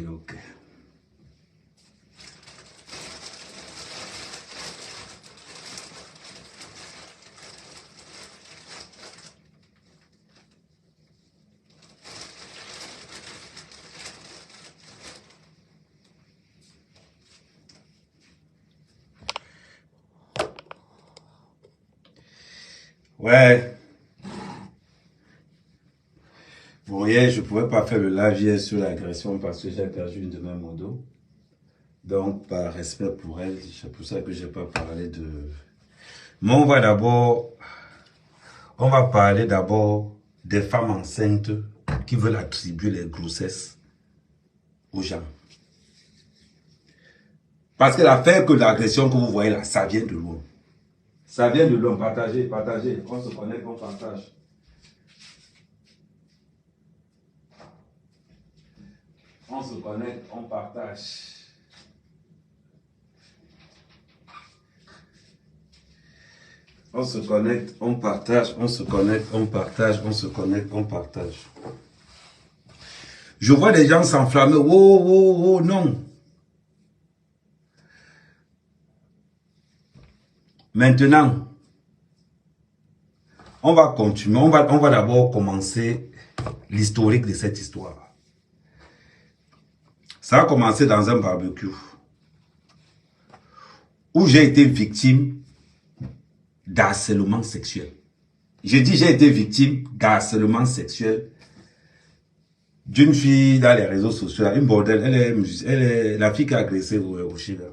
Ok. Ouais. Bon, hier, je ne pouvais pas faire le live hier sur l'agression parce que j'ai perdu une de mes modos. Donc, par respect pour elle, c'est pour ça que je n'ai pas parlé de... Mais on va parler d'abord des femmes enceintes qui veulent attribuer les grossesses aux gens. Parce que l'affaire que l'agression que vous voyez là, ça vient de loin. Ça vient de loin. Partagez. On se connecte, on partage. On se connecte, on partage. On se connecte, on partage, on se connecte, on partage, on se connecte, on partage. Je vois des gens s'enflammer. Oh, non. Maintenant, on va continuer. On va d'abord commencer l'historique de cette histoire. Ça a commencé dans un barbecue où j'ai été victime d'harcèlement sexuel. Je dis j'ai été victime d'harcèlement sexuel d'une fille dans les réseaux sociaux, une bordelle, elle est la fille qui a agressé au Chili.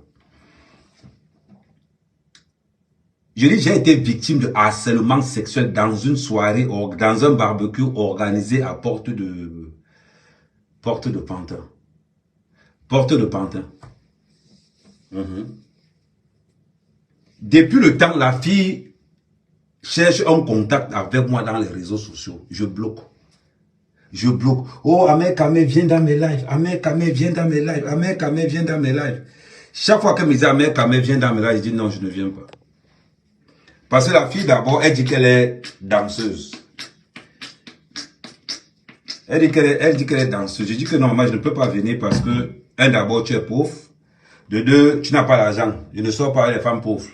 Je dis j'ai été victime de harcèlement sexuel dans une soirée, dans un barbecue organisé à Porte de Pantin. Porte de Pantin. Depuis le temps, la fille cherche un contact avec moi dans les réseaux sociaux. Je bloque. Oh, Ahmed Kamé, viens dans mes lives. Ahmed Kamé, viens dans mes lives. Ahmed Kamé, viens dans mes lives. Chaque fois qu'elle me dit Ahmed Kamé, viens dans mes lives, je dis non, je ne viens pas. Parce que la fille, d'abord, elle dit qu'elle est danseuse. Elle dit qu'elle est danseuse. Je dis que non, moi, je ne peux pas venir parce que, un, d'abord, tu es pauvre. De deux, tu n'as pas l'argent. Je ne sors pas avec les femmes pauvres.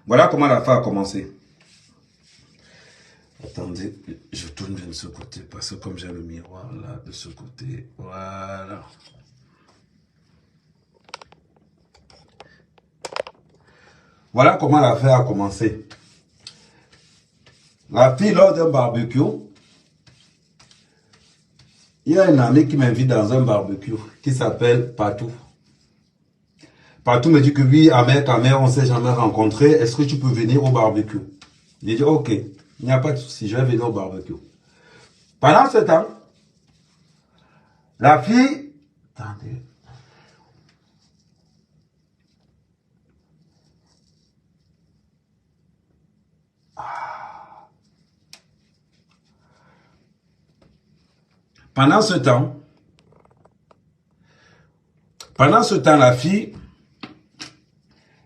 Voilà comment l'affaire a commencé. Attendez, je tourne de ce côté parce que comme j'ai le miroir là, de ce côté, voilà. Voilà comment l'affaire a commencé. La fille, lors d'un barbecue, il y a un ami qui m'invite dans un barbecue qui s'appelle Patou. Patou me dit que oui, Ahmed Kamé, on ne s'est jamais rencontrés. Est-ce que tu peux venir au barbecue? J'ai dit ok, il n'y a pas de souci, je vais venir au barbecue. Pendant ce temps, la fille... Attendez. Pendant ce temps, la fille,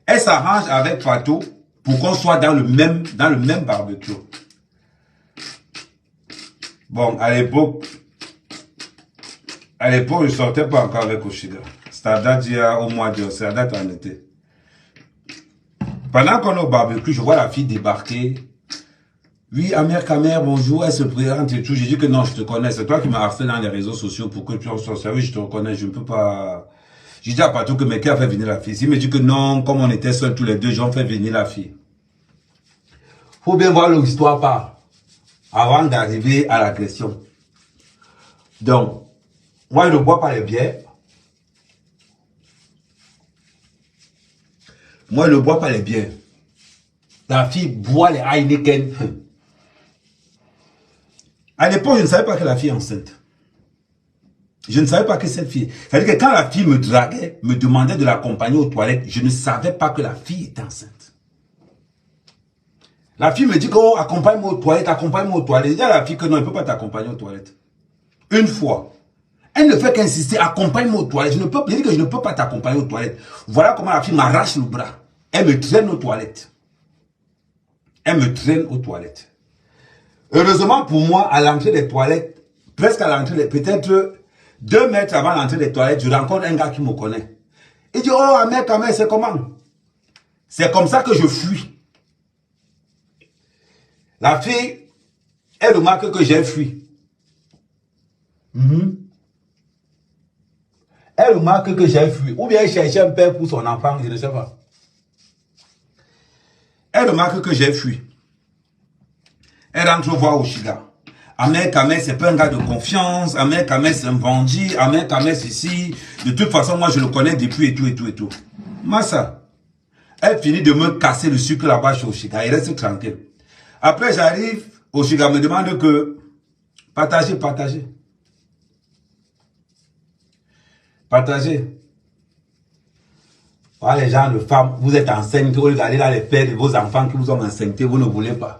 elle s'arrange avec Patou pour qu'on soit dans le même barbecue. Bon, à l'époque, je ne sortais pas encore avec Oshiga. Ça date il y a au mois de... Ça date en été. Pendant qu'on est au barbecue, je vois la fille débarquer. Oui, Ahmed Kamé, bonjour, elle se présente et tout. J'ai dit que non, je te connais. C'est toi qui m'as harcelé dans les réseaux sociaux pour que tu en sois sérieux. Je te reconnais, je ne peux pas... J'ai dit à Patou que mais qui a fait venir la fille? Il me dit que non, comme on était seuls tous les deux, j'en fais venir la fille. Faut bien voir l'histoire part avant d'arriver à l'agression. Donc, moi je ne bois pas les bières. La fille boit les Heineken. À l'époque, je ne savais pas que la fille est enceinte. Je ne savais pas que cette fille... C'est-à-dire que quand la fille me draguait, me demandait de l'accompagner aux toilettes, je ne savais pas que la fille était enceinte. La fille me dit que oh, accompagne-moi aux toilettes, accompagne-moi aux toilettes. Je dis à la fille que non, elle ne peut pas t'accompagner aux toilettes. Une fois. Elle ne fait qu'insister, accompagne-moi aux toilettes. Je dis que je ne peux pas t'accompagner aux toilettes. Voilà comment la fille m'arrache le bras. Elle me traîne aux toilettes. Elle me traîne aux toilettes. Heureusement pour moi, à l'entrée des toilettes, presque à l'entrée, peut-être 2 mètres avant l'entrée des toilettes, je rencontre un gars qui me connaît. Il dit, oh, Ahmed, c'est comment? C'est comme ça que je fuis. La fille, elle remarque que j'ai fui. Elle remarque que j'ai fui. Ou bien elle cherchait un père pour son enfant, je ne sais pas. Elle remarque que j'ai fui. Elle rentre voir Oshiga. Ahmed Kamel, c'est pas un gars de confiance. Ahmed Kamel, c'est un bandit. Ahmed Kamel, c'est ici. De toute façon, moi, je le connais depuis et tout. Massa. Elle finit de me casser le sucre là-bas chez Oshiga. Elle reste tranquille. Après, j'arrive. Oshiga me demande que partagez. Voilà les gens de femmes, vous êtes enceintes, vous regardez là les pères de vos enfants qui vous ont enceinté, vous ne voulez pas.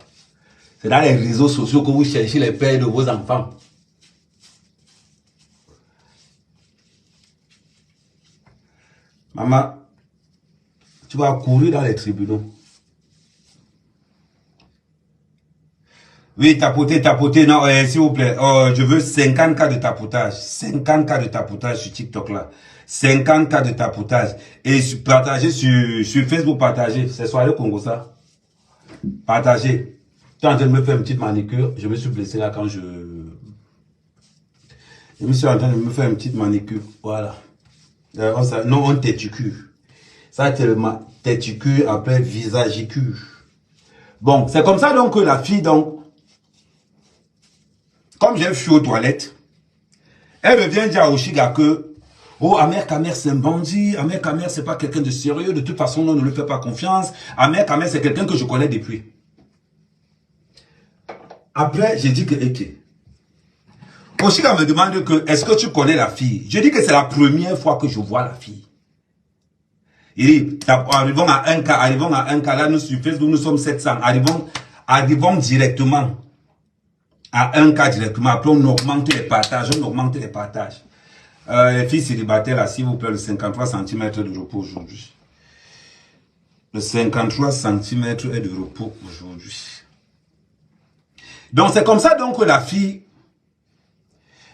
C'est dans les réseaux sociaux que vous cherchez les pères de vos enfants. Maman, tu vas courir dans les tribunaux. Oui, tapoter, non, s'il vous plaît, je veux 50 cas de tapotage. 50 cas de tapotage sur TikTok là. 50 cas de tapotage. Et partagez sur Facebook, partagez. C'est soirée Congo ça. Partagez. Tu es en train de me faire une petite manicure. Je me suis blessé là quand je me suis en train de me faire une petite manicure. Voilà. Non, on téticure. Ça, c'est le téticure après visagicure. Bon, c'est comme ça donc que la fille, donc, comme j'ai fui aux toilettes, elle revient dire à Oshiga que, oh, Ahmed Kamel, c'est un bandit. Ahmed Kamel, c'est pas quelqu'un de sérieux. De toute façon, on ne lui fait pas confiance. Ahmed Kamel, c'est quelqu'un que je connais depuis. Après, j'ai dit que, ok. Oshiga me demande que, est-ce que tu connais la fille? Je dis que c'est la première fois que je vois la fille. Il dit, arrivons à un cas, là, nous sur Facebook, nous sommes 700. Arrivons directement à un cas directement. Après, on augmente les partages, les filles célibataires, là, s'il vous plaît, le 53 cm de repos aujourd'hui. Le 53 cm est de repos aujourd'hui. Donc, c'est comme ça donc que la fille,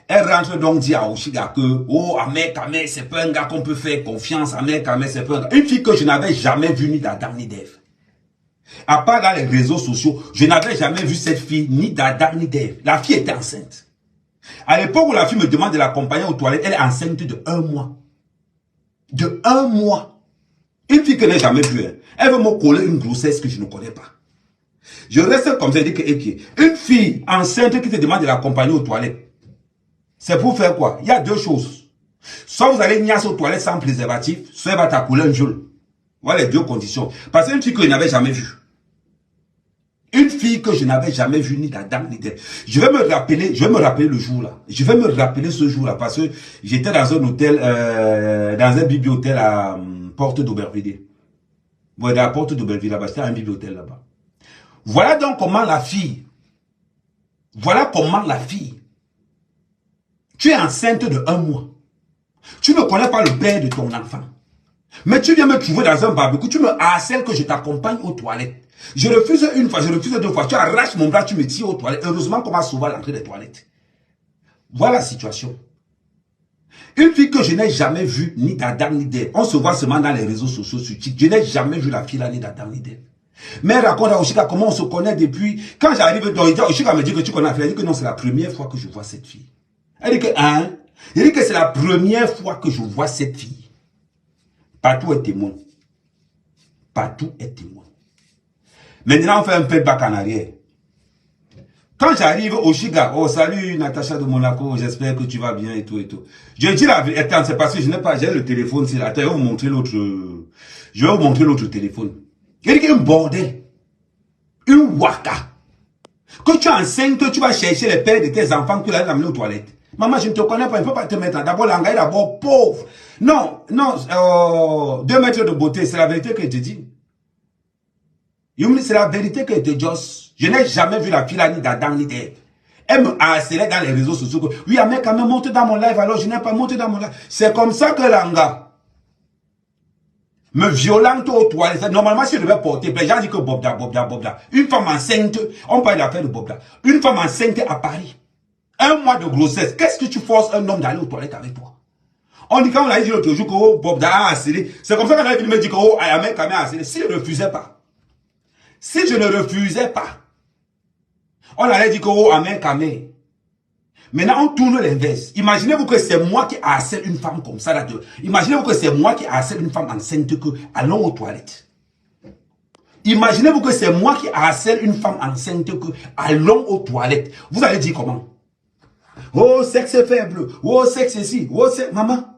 elle rentre donc dire à Oshiga que, oh, Ahmed Kamel, c'est pas un gars qu'on peut faire confiance. Ahmed Kamel, c'est pas un gars. Une fille que je n'avais jamais vue ni d'Adam ni d'Ève. À part dans les réseaux sociaux, je n'avais jamais vu cette fille ni d'Adam ni d'Ève. La fille était enceinte. À l'époque où la fille me demande de l'accompagner aux toilettes, elle est enceinte de 1 mois. De 1 mois. Une fille que je n'ai jamais vue. Hein. Elle veut me coller une grossesse que je ne connais pas. Je reste comme ça, je dis que, okay. Une fille enceinte qui te demande de l'accompagner aux toilettes, c'est pour faire quoi? Il y a 2 choses. Soit vous allez niasse aux toilettes sans préservatif, soit elle va t'accouler un geôle. Voilà les 2 conditions. Parce que une fille que je n'avais jamais vue. Une fille que je n'avais jamais vue ni d'Adam ni d'Ève. Je vais me rappeler le jour là. Je vais me rappeler ce jour là parce que j'étais dans un hôtel, dans un bibliothèque à Porte d'Aubervilliers. Ouais, dans la Porte d'Aubervilliers là-bas, c'était un bibliothèque là-bas. Voilà donc comment la fille, tu es enceinte de 1 mois. Tu ne connais pas le père de ton enfant. Mais tu viens me trouver dans un barbecue, tu me harcèles que je t'accompagne aux toilettes. Je refuse 1 fois, je refuse 2 fois. Tu arraches mon bras, tu me tires aux toilettes. Heureusement qu'on m'a sauvé à l'entrée des toilettes. Voilà la situation. Une fille que je n'ai jamais vue, ni d'Adam ni d'Ève. On se voit seulement dans les réseaux sociaux sur TikTok. Je n'ai jamais vu la fille là, ni d'Adam ni d'Ève. Mais elle raconte à Oshiga comment on se connaît depuis. Quand j'arrive dans Oshiga me dit que tu connais la fille. Elle dit que non, c'est la première fois que je vois cette fille. Elle dit que, hein? Elle dit que c'est la première fois que je vois cette fille. Partout est témoin. Partout est témoin. Maintenant, on fait un peu back en arrière. Quand j'arrive au Oshiga, oh salut Natacha de Monaco, j'espère que tu vas bien et tout et tout. Je dis la vérité, c'est parce que je n'ai pas, j'ai le téléphone, attends, je vais vous montrer l'autre téléphone. Il dit qu'il y a un bordel. Une waka. Que tu es enceinte, tu vas chercher les pères de tes enfants, que tu l'as amené aux toilettes. Maman, je ne te connais pas, il ne faut pas te mettre. D'abord, l'engagé, d'abord, pauvre. Non, 2 mètres de beauté, c'est la vérité que je te dis. C'est la vérité que je te dis. Je n'ai jamais vu la fille là, ni d'Adam, ni d'Ève. Elle me harcelait dans les réseaux sociaux. Oui, Ahmed Kamé, monte dans mon live, alors je n'ai pas monté dans mon live. C'est comme ça que Langa me violente aux toilettes. Normalement, si je devais porter plainte, j'ai dit que Bobda. Une femme enceinte, on parle de l'affaire de Bobda. Une femme enceinte à Paris. 1 mois de grossesse. Qu'est-ce que tu forces un homme d'aller aux toilettes avec toi? On dit quand on a dit l'autre jour que oh, Bobda a harcelé. C'est comme ça qu'on a venu me dire que oh, Ahmed Kamé a harcelé. Si je ne refusais pas. Si je ne refusais pas. On allait dire que oh, Ahmed Kamé. Maintenant, on tourne l'inverse. Imaginez-vous que c'est moi qui harcèle une femme comme ça. Imaginez-vous que c'est moi qui harcèle une femme enceinte que allons aux toilettes. Imaginez-vous que c'est moi qui harcèle une femme enceinte que allons aux toilettes. Vous allez dire comment? Oh, sexe faible. Oh, sexe ici. Oh, sexe... Maman.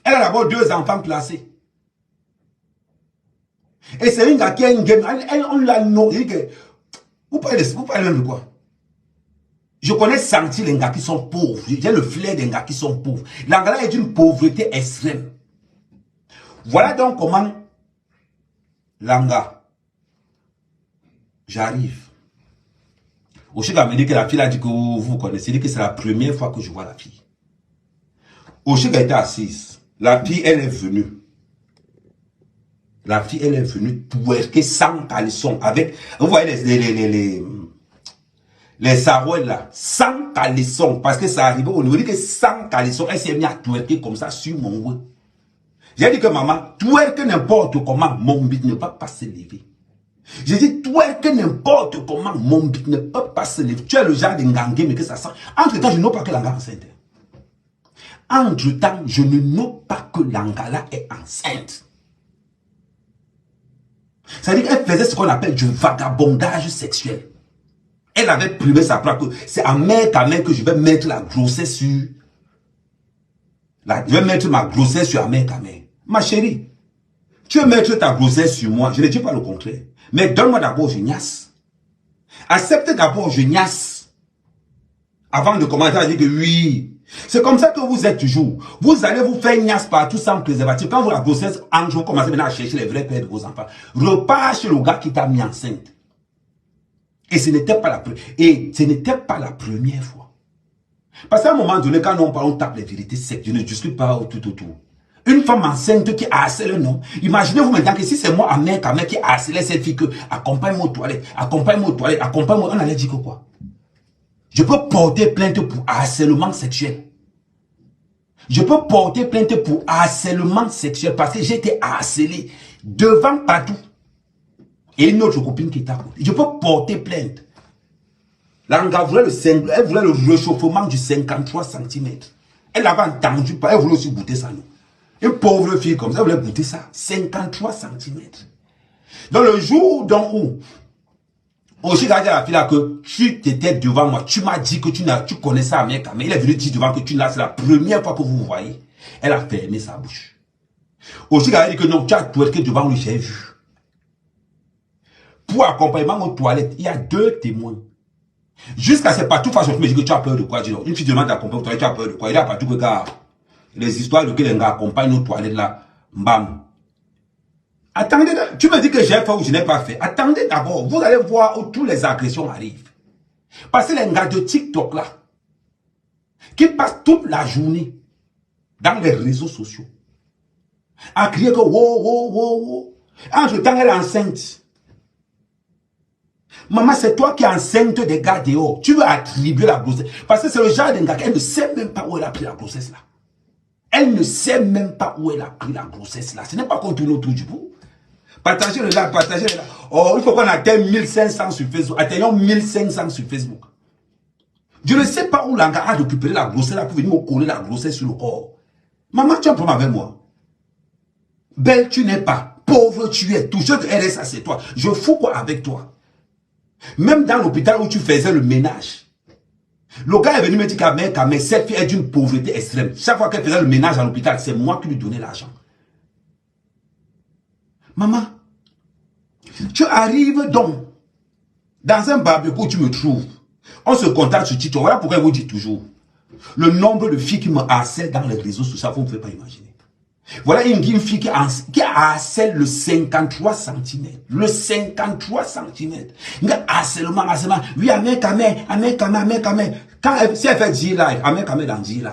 Elle a d'abord 2 enfants placés. Et c'est une gars qui a une game. On l'a nourri. Vous parlez même de quoi? Je connais senti les gars qui sont pauvres. J'ai le flair des gars qui sont pauvres. L'Angola est d'une pauvreté extrême. Voilà donc comment Langa. J'arrive. Oshiga me dit que la fille a dit que vous connaissez, dit que c'est la première fois que je vois la fille. Oshiga était assise. La fille, elle est venue. La fille, elle est venue twerker sans caleçon. Avec, vous voyez les sarouels là, sans caleçon, parce que ça arrivait au niveau dit que sans caleçon, elle s'est mise à twerker comme ça sur mon oué. J'ai dit que maman, twerker n'importe comment, mon bit ne peut pas se lever. J'ai dit twerker n'importe comment, mon bit ne peut pas se lever. Tu es le genre de ngangé, mais que ça sent. Entre temps, je n'ai pas que l'anga enceinte. Entre temps, je ne note pas que l'angala est enceinte. C'est-à-dire qu'elle faisait ce qu'on appelle du vagabondage sexuel. Elle avait privé sa propre. C'est à Ahmed Kamé que je vais mettre la grossesse sur. Je vais mettre ma grossesse sur Ahmed Kamé. Ma chérie, tu veux mettre ta grossesse sur moi. Je ne dis pas le contraire. Mais donne-moi d'abord Genias. Accepte d'abord Genias. Avant de commencer à dire que oui. C'est comme ça que vous êtes toujours. Vous allez vous faire nias partout sans préservatif. Quand vous la grossesse, vous commencez maintenant à chercher les vrais pères de vos enfants. Repars chez le gars qui t'a mis enceinte. Et ce n'était pas la première fois. Parce qu'à un moment donné, quand on tape les vérités secs, je ne discute pas tout autour. Une femme enceinte qui harcèle un homme. Imaginez-vous maintenant que si c'est moi, Ahmed Kamé, qui harcelait cette fille, que accompagne-moi aux toilettes, accompagne-moi aux toilettes, accompagne-moi, on allait dire que quoi? Je peux porter plainte pour harcèlement sexuel. Je peux porter plainte pour harcèlement sexuel parce que j'ai été harcelé devant partout. Et une autre copine qui est à côté. Je peux porter plainte. Langa voulait elle voulait le réchauffement du 53 cm. Elle avait entendu, elle voulait aussi goûter ça. Non? Une pauvre fille comme ça, elle voulait goûter ça. 53 cm. Dans le jour où Oshiga a dit à la fille là que tu étais devant moi, tu m'as dit que tu connaissais Ahmed Kamé. Il est venu dire devant que tu l'as, c'est la première fois que vous vous voyez. Elle a fermé sa bouche. Oshiga a dit que non, tu as twerké devant lui, j'ai vu. Pour accompagnement aux toilettes, il y a 2 témoins. Jusqu'à ce partout façon, je me dis que tu as peur de quoi? Une fille demande d'accompagner aux toilettes, tu as peur de quoi? Il y a partout que gars, les histoires de que les gars accompagnent aux toilettes là, bam. Attendez, tu me dis que j'ai fait ou je n'ai pas fait. Attendez d'abord, vous allez voir où toutes les agressions arrivent. Parce que les gars de TikTok là, qui passent toute la journée dans les réseaux sociaux, à crier que wow. Entre temps, elle est enceinte. Maman, c'est toi qui es enceinte des gars dehors. Tu veux attribuer la grossesse. Parce que c'est le genre d'un gars qu'elle ne sait même pas où elle a pris la grossesse là. Elle ne sait même pas où elle a pris la grossesse là. Ce n'est pas qu'on tourne autour du bout. Partagez-le là, partagez-le là. Oh, il faut qu'on atteigne 1500 sur Facebook. Atteignons 1500 sur Facebook. Je ne sais pas où l'anga a récupéré la grossesse là pour venir me coller la grossesse sur le corps. Maman, tu as un problème avec moi. Belle, tu n'es pas. Pauvre, tu es. Toucheur de RSA, c'est toi. Je fous quoi avec toi? Même dans l'hôpital où tu faisais le ménage. Le gars est venu me dire qu'Ahmed Kamé, cette fille est d'une pauvreté extrême. Chaque fois qu'elle faisait le ménage à l'hôpital, c'est moi qui lui donnais l'argent. Maman, tu arrives donc dans un barbecue où tu me trouves. On se contacte sur TikTok. Voilà pourquoi je vous dis toujours. Le nombre de filles qui me harcèlent dans les réseaux sociaux, vous ne pouvez pas imaginer. Voilà une fille qui harcèle le 53 cm. Le 53 cm. Harcèlement. Oui, si elle fait G-Live, dans G-Live.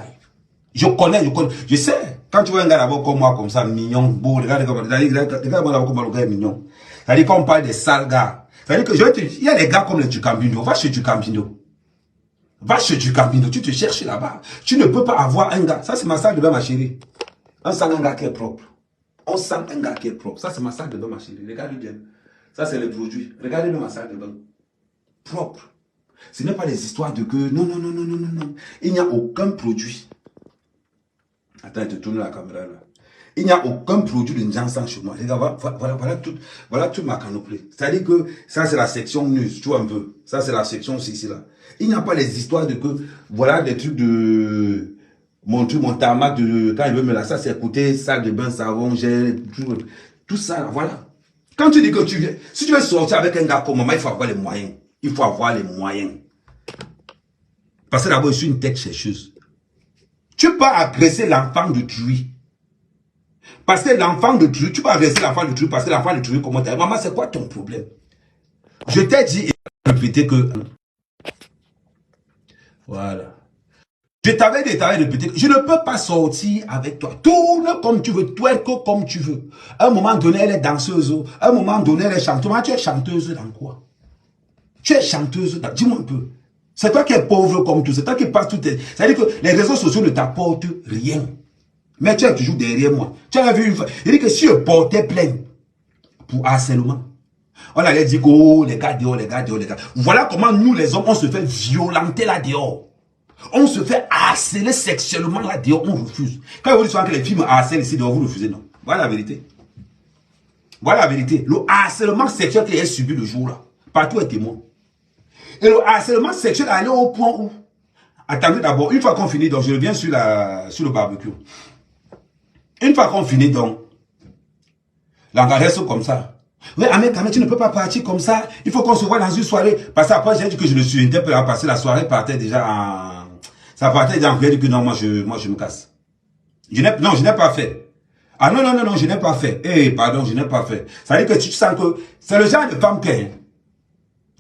Je connais. Je sais. Quand tu vois un gars d'abord comme moi, comme ça, mignon, beau, regarde comme le gars est mignon. C'est-à-dire qu'on parle des sales gars. C'est-à-dire que il y a des gars comme le Tucambino. Va chez Tucambino. Va chez Tucambino. Tu te cherches là-bas. Tu ne peux pas avoir un gars. Ça, c'est ma salle de bain, ma chérie. On sent un gars qui est propre. On sent un gars qui est propre. Ça, c'est ma salle de bain, ma chérie. Regardez bien. Ça, c'est le produit. Regardez-le, ma salle de bain. Propre. Ce n'est pas des histoires de que... Non. Il n'y a aucun produit. Attends, je te tourne la caméra là. Il n'y a aucun produit de Njansan chez moi. Regarde, voilà toute ma canopée. C'est-à-dire que ça, c'est la section news, tu vois un peu. Ça, c'est la section ici, là. Il n'y a pas les histoires de que... Voilà des trucs de... Mon tarmac de... Quand il veut me la... Ça, c'est côté salle de bain, savon, gel, tout ça, là, voilà. Quand tu dis que tu viens... Si tu veux sortir avec un gars comme moi, il faut avoir les moyens. Il faut avoir les moyens. Parce que d'abord, je suis une tête chercheuse. Tu peux agresser l'enfant de Truy. Parce que l'enfant de Truy, tu peux agresser l'enfant de Truy parce que l'enfant de Truy, comment t'as... Maman, c'est quoi ton problème? Je t'ai dit et répété que... Voilà. Je t'avais dit répété que je ne peux pas sortir avec toi. Tourne comme tu veux, twerk comme tu veux. À un moment donné, elle est danseuse. À un moment donné, elle est chanteuse. Tu es chanteuse dans quoi? Tu es chanteuse dans... Dis-moi un peu. C'est toi qui es pauvre comme tout. C'est toi qui passes tout. C'est-à-dire que les réseaux sociaux ne t'apportent rien. Mais tu es toujours derrière moi. Tu as vu une fois. Il dit que si je portais plainte pour harcèlement, on allait dire que oh, les gars dehors. Voilà comment nous les hommes, on se fait violenter là dehors. On se fait harceler sexuellement là dehors, on refuse. Quand vous dites souvent que les filles me harcèlent ici dehors, vous refusez, non. Voilà la vérité. Voilà la vérité. Le harcèlement sexuel que j'ai subi le jour là, partout est témoin. Et le harcèlement sexuel allait au point où... Attendez d'abord, une fois qu'on finit, donc je reviens sur le barbecue. Une fois qu'on finit, donc, l'engagement comme ça. Oui, mais quand même, tu ne peux pas partir comme ça. Il faut qu'on se voit dans une soirée. Parce que après, j'ai dit que je le suis interpellé à passer la soirée, partait déjà en... Ça partait déjà en... J'ai dit que non, moi, je me casse. Non, je n'ai pas fait. Ah non, je n'ai pas fait. Eh, pardon, je n'ai pas fait. Ça veut dire que tu sens que... C'est le genre de femme que...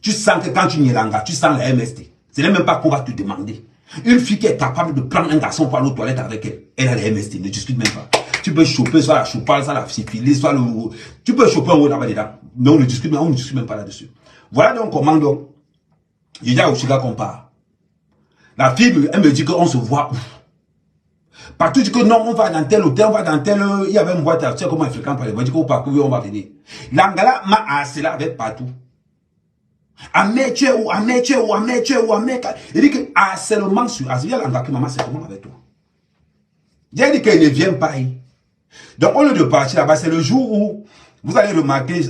Tu sens que quand tu n'y es là, tu sens la MST. Ce n'est même pas qu'on va te demander. Une fille qui est capable de prendre un garçon pour aller aux toilettes avec elle, elle a la MST, ne discute même pas. Tu peux choper soit la choupale, soit la syphilis, soit le... Tu peux choper un mot là-bas dedans. Mais on ne discute même pas là-dessus. Voilà donc comment donc. Je dis à Oshiga qu'on part. La fille, elle me dit qu'on se voit où. Partout dit que non, on va dans tel hôtel, on va dans tel... Il y avait une boîte, tu sais comment elle fréquente par les boîtes, dit qu'on parcourt, on va venir. L'angala m'a assez là avec partout. Il dit que harcèlement sur Asbia Langaki, maman, c'est comment avec toi? J'ai dit qu'elle ne vient pas. Donc, au lieu de partir là-bas, c'est le jour où vous allez remarquer,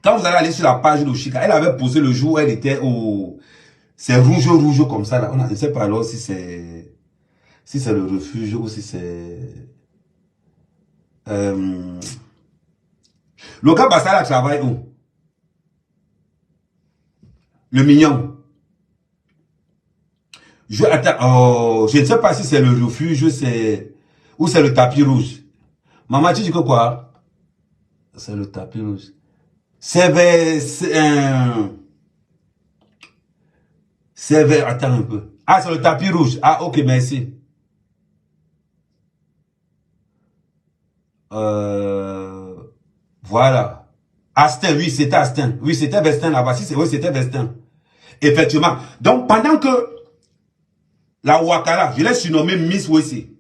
quand vous allez aller sur la page de Chika, elle avait posé le jour où elle était au... C'est rouge comme ça, là. Je ne sais pas alors si c'est... Si c'est le refuge ou si c'est... Le gars Bassala travaille où? Le mignon. Attends, je ne sais pas si c'est le refuge ou c'est le tapis rouge. Maman, tu dis que quoi? C'est le tapis rouge. C'est vers, attends un peu. Ah, c'est le tapis rouge. Ah, ok, merci. Voilà. Astin, oui, c'était Astin. Oui, c'était Vestin là-bas. Si oui, c'était Vestin. Effectivement. Donc, pendant que la Ouakara, je l'ai surnommé Miss Wessé.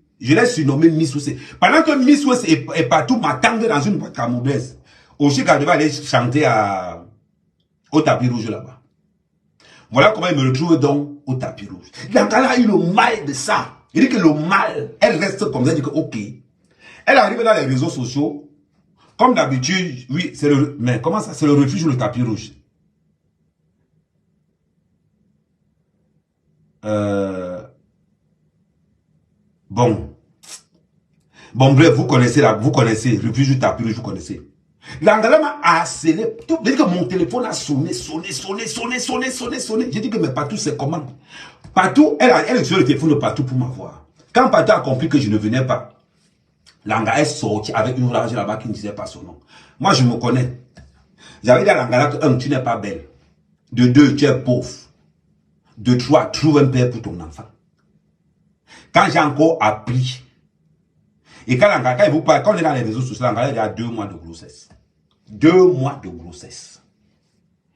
Pendant que Miss Wessé est partout m'attendre dans une boîte camoublaise, Oshika devait aller chanter au tapis rouge là-bas. Voilà comment il me retrouve donc au tapis rouge. L'Angala a eu le mal de ça. Il dit que le mal, elle reste comme ça, elle dit que ok. Elle arrive dans les réseaux sociaux. Comme d'habitude, oui, c'est le... Mais comment ça? C'est le refuge ou le tapis rouge? Bon, bref, vous connaissez, refuge du tapis rouge, vous connaissez. L'Angala m'a harcelé. J'ai dit que mon téléphone a sonné. J'ai dit que mais partout, c'est comment? Partout, elle utilisait le téléphone de partout pour m'avoir. Quand partout a compris que je ne venais pas, Langa est sorti avec une rage là-bas qui ne disait pas son nom. Moi, je me connais. J'avais dit à Langa là que, 1, tu n'es pas belle. De 2, tu es pauvre. De 3, trouve un père pour ton enfant. Quand j'ai encore appris, et quand Langa, quand on est dans les réseaux sociaux, Langa, il y a 2 mois de grossesse. 2 mois de grossesse.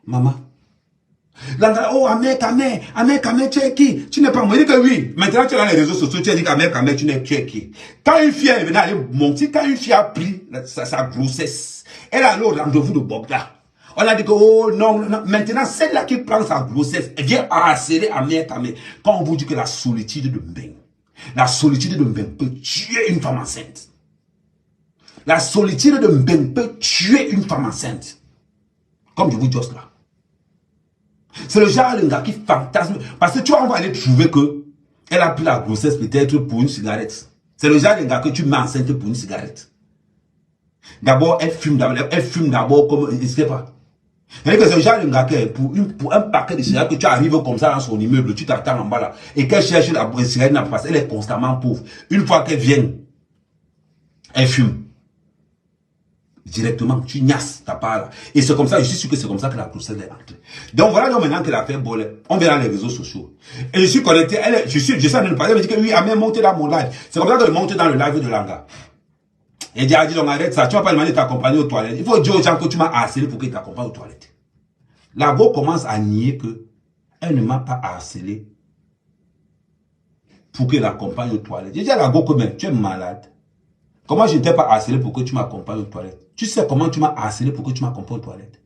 Maman. Langa, oh, Amer, tu es qui? Tu n'es pas moi. Il dit que oui. Maintenant, tu es dans les réseaux sociaux, tu as dit qu'Amer, tu es qui? Quand une fille est venue aller monter, quand une fille a pris sa grossesse, elle a le rendez-vous de Bogda. On a dit que, oh, non. Maintenant, celle-là qui prend sa grossesse, elle vient harceler Amer. Quand on vous dit que la solitude de Mbeng, peut tuer une femme enceinte. La solitude de Mbeng peut tuer une femme enceinte. Comme je vous dis là. C'est le genre de gars qui fantasme. Parce que tu vois, on va aller trouver que elle a pris la grossesse peut-être pour une cigarette. C'est le genre de gars que tu mets enceinte pour une cigarette. D'abord, elle fume d'abord comme, je ne sais pas. C'est le genre de gars qui, pour un paquet de cigarettes que tu arrives comme ça dans son immeuble, tu t'attends en bas là, et qu'elle cherche la cigarette, parce qu'elle est constamment pauvre. Une fois qu'elle vient, elle fume. Directement, tu nyasses ta part là. Et c'est comme ça, je suis sûr que c'est comme ça que la grossesse est entrée. Donc voilà, donc maintenant qu'elle a fait Bolé, on vient dans les réseaux sociaux. Et je suis connecté, je sais en train de parler, elle me dit que oui, elle m'a monté dans mon live. C'est comme ça qu'elle est montée dans le live de Langa. Et elle a dit, donc arrête ça, tu vas pas demander de t'accompagner aux toilettes. Il faut dire aux gens que tu m'as harcelé pour qu'ils t'accompagnent aux toilettes. La go commence à nier que elle ne m'a pas harcelé pour qu'elle l'accompagne aux toilettes. J'ai dit à la go que mais tu es malade. Comment je ne t'ai pas harcelé pour que tu m'accompagnes aux toilettes? Tu sais comment tu m'as harcelé pour que tu m'accompagnes aux toilettes?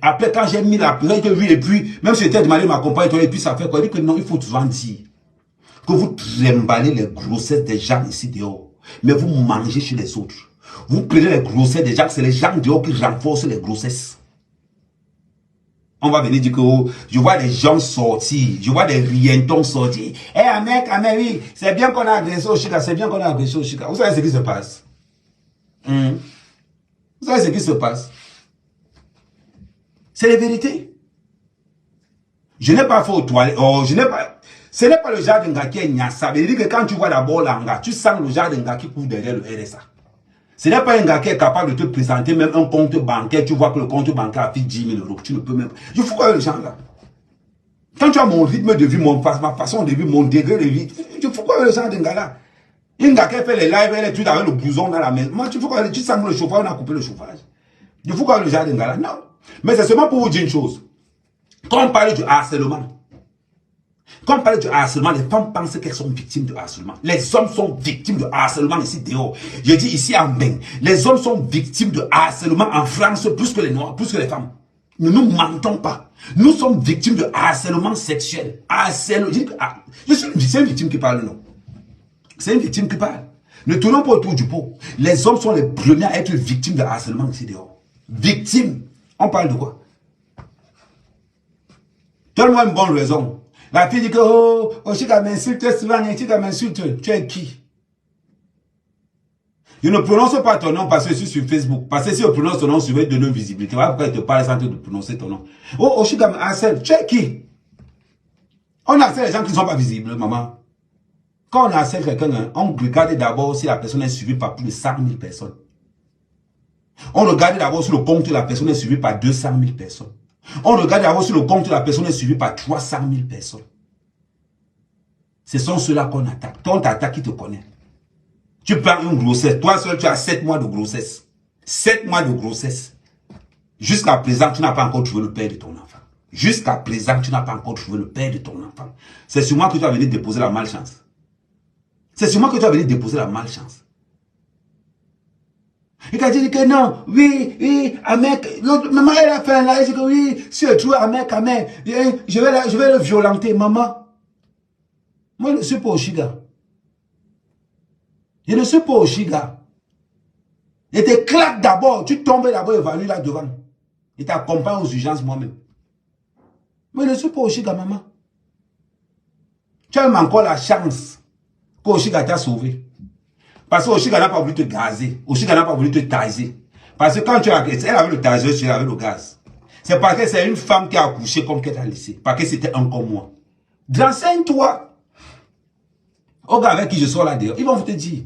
Après, quand j'ai mis la preuve que oui, et puis, même si j'étais demandé de m'accompagner aux toilettes, et puis ça fait quoi? Il dit que non, il faut souvent dire que vous trimballez les grossesses des gens ici dehors, mais vous mangez chez les autres. Vous prenez les grossesses des gens, c'est les gens dehors qui renforcent les grossesses. On va venir dire que oh, je vois des gens sortir, je vois des rientons sortir. Eh, mec, oui, c'est bien qu'on a agressé au Chika, c'est bien qu'on a agressé au Chika. Vous savez ce qui se passe? Vous savez ce qui se passe? C'est la vérité. Je n'ai pas fait aux toilettes, ce n'est pas le genre de gars qui est nyassa. Ça veut dire que quand tu vois d'abord l'anga, tu sens le genre de gars qui court derrière le RSA. Ce n'est pas un gars qui est capable de te présenter même un compte bancaire. Tu vois que le compte bancaire a fait 10 000 €. Tu ne peux même pas. Je fous quoi les gens là? Quand tu as mon rythme de vie, ma façon de vie, mon degré de vie, je fous quoi les gens de gars là? Une gars qui fait les lives, elle est toute avec le blouson dans la maison. Moi, tu fous quoi? Tu sens que le chauffage, on a coupé le chauffage. Je fous quoi le genre de gars là? Non. Mais c'est seulement pour vous dire une chose. Quand on parle du harcèlement, les femmes pensent qu'elles sont victimes de harcèlement. Les hommes sont victimes de harcèlement ici dehors. Je dis ici à Mbeng, les hommes sont victimes de harcèlement en France plus que les Noirs, plus que les femmes. Ne nous mentons pas. Nous sommes victimes de harcèlement sexuel. C'est une victime qui parle, non. C'est une victime qui parle. Ne tournons pas autour du pot. Les hommes sont les premiers à être victimes de harcèlement ici dehors. Victimes. On parle de quoi? Donne-moi une bonne raison. La fille dit que, oh, Chika m'insulte souvent, Chika m'insulte. Tu es qui? Je ne prononce pas ton nom parce que je suis sur Facebook. Parce que si je prononce ton nom, je vais te donner une visibilité. Voilà pourquoi je te parle sans te prononcer ton nom. Oh, Chika m'harcèle. Tu es qui? On harcèle les gens qui ne sont pas visibles, maman. Quand on harcèle quelqu'un, on regarde d'abord si la personne est suivie par plus de 100 000 personnes. On regarde d'abord si le compte de la personne est suivi par 200 000 personnes. On regarde d'abord si le compte de la personne est suivi par 300 000 personnes. Ce sont ceux-là qu'on attaque. Toi, on t'attaque qui te connaît. Tu prends une grossesse. Toi seul, tu as 7 mois de grossesse. 7 mois de grossesse. Jusqu'à présent, tu n'as pas encore trouvé le père de ton enfant. Jusqu'à présent, tu n'as pas encore trouvé le père de ton enfant. C'est sur moi que tu vas venir déposer la malchance. C'est sur moi que tu vas venir déposer la malchance. Et quand tu dis que non, oui, Amek, maman elle a fait un live, elle dit que oui, si je trouve Amek, je vais le violenter, maman. Moi, je ne suis pas au Chiga. Je ne suis pas au Chiga. Et te claque d'abord, tu tombes d'abord, évalue là devant. Et t'accompagne aux urgences moi-même. Moi, je ne suis pas au Chiga, maman. Tu as même encore la chance que Oshiga t'a sauvé. Parce que Oshiga n'a pas voulu te gazer. Oshiga n'a pas voulu te taser. Parce que quand tu as agressé, elle avait le taser, tu avais le gaz. C'est parce que c'est une femme qui a accouché comme qu'elle t'a laissé. Parce que c'était un comme moi. Renseigne-toi. Au gars avec qui je sors là dehors, ils vont te dire.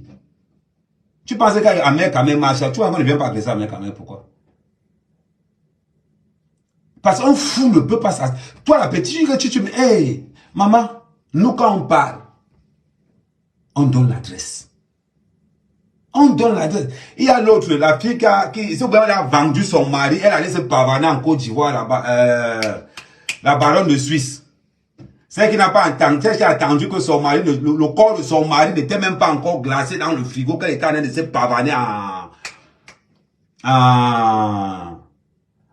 Tu pensais qu'Amère Kamer marche, tu vois, moi, ne viens pas agresser Amère Kamer, pourquoi? Parce qu'on fout le peu pas ça. Toi, la petite, tu me dis, hey, maman, nous, quand on parle, on donne l'adresse. On donne l'adresse. Il y a l'autre, la fille qui a vendu son mari, elle allait se pavaner en Côte d'Ivoire, là-bas, la baronne de Suisse. C'est qui n'a pas entendu, c'est qui a attendu que son mari, le corps de son mari n'était même pas encore glacé dans le frigo, qu'elle était en train de se pavaner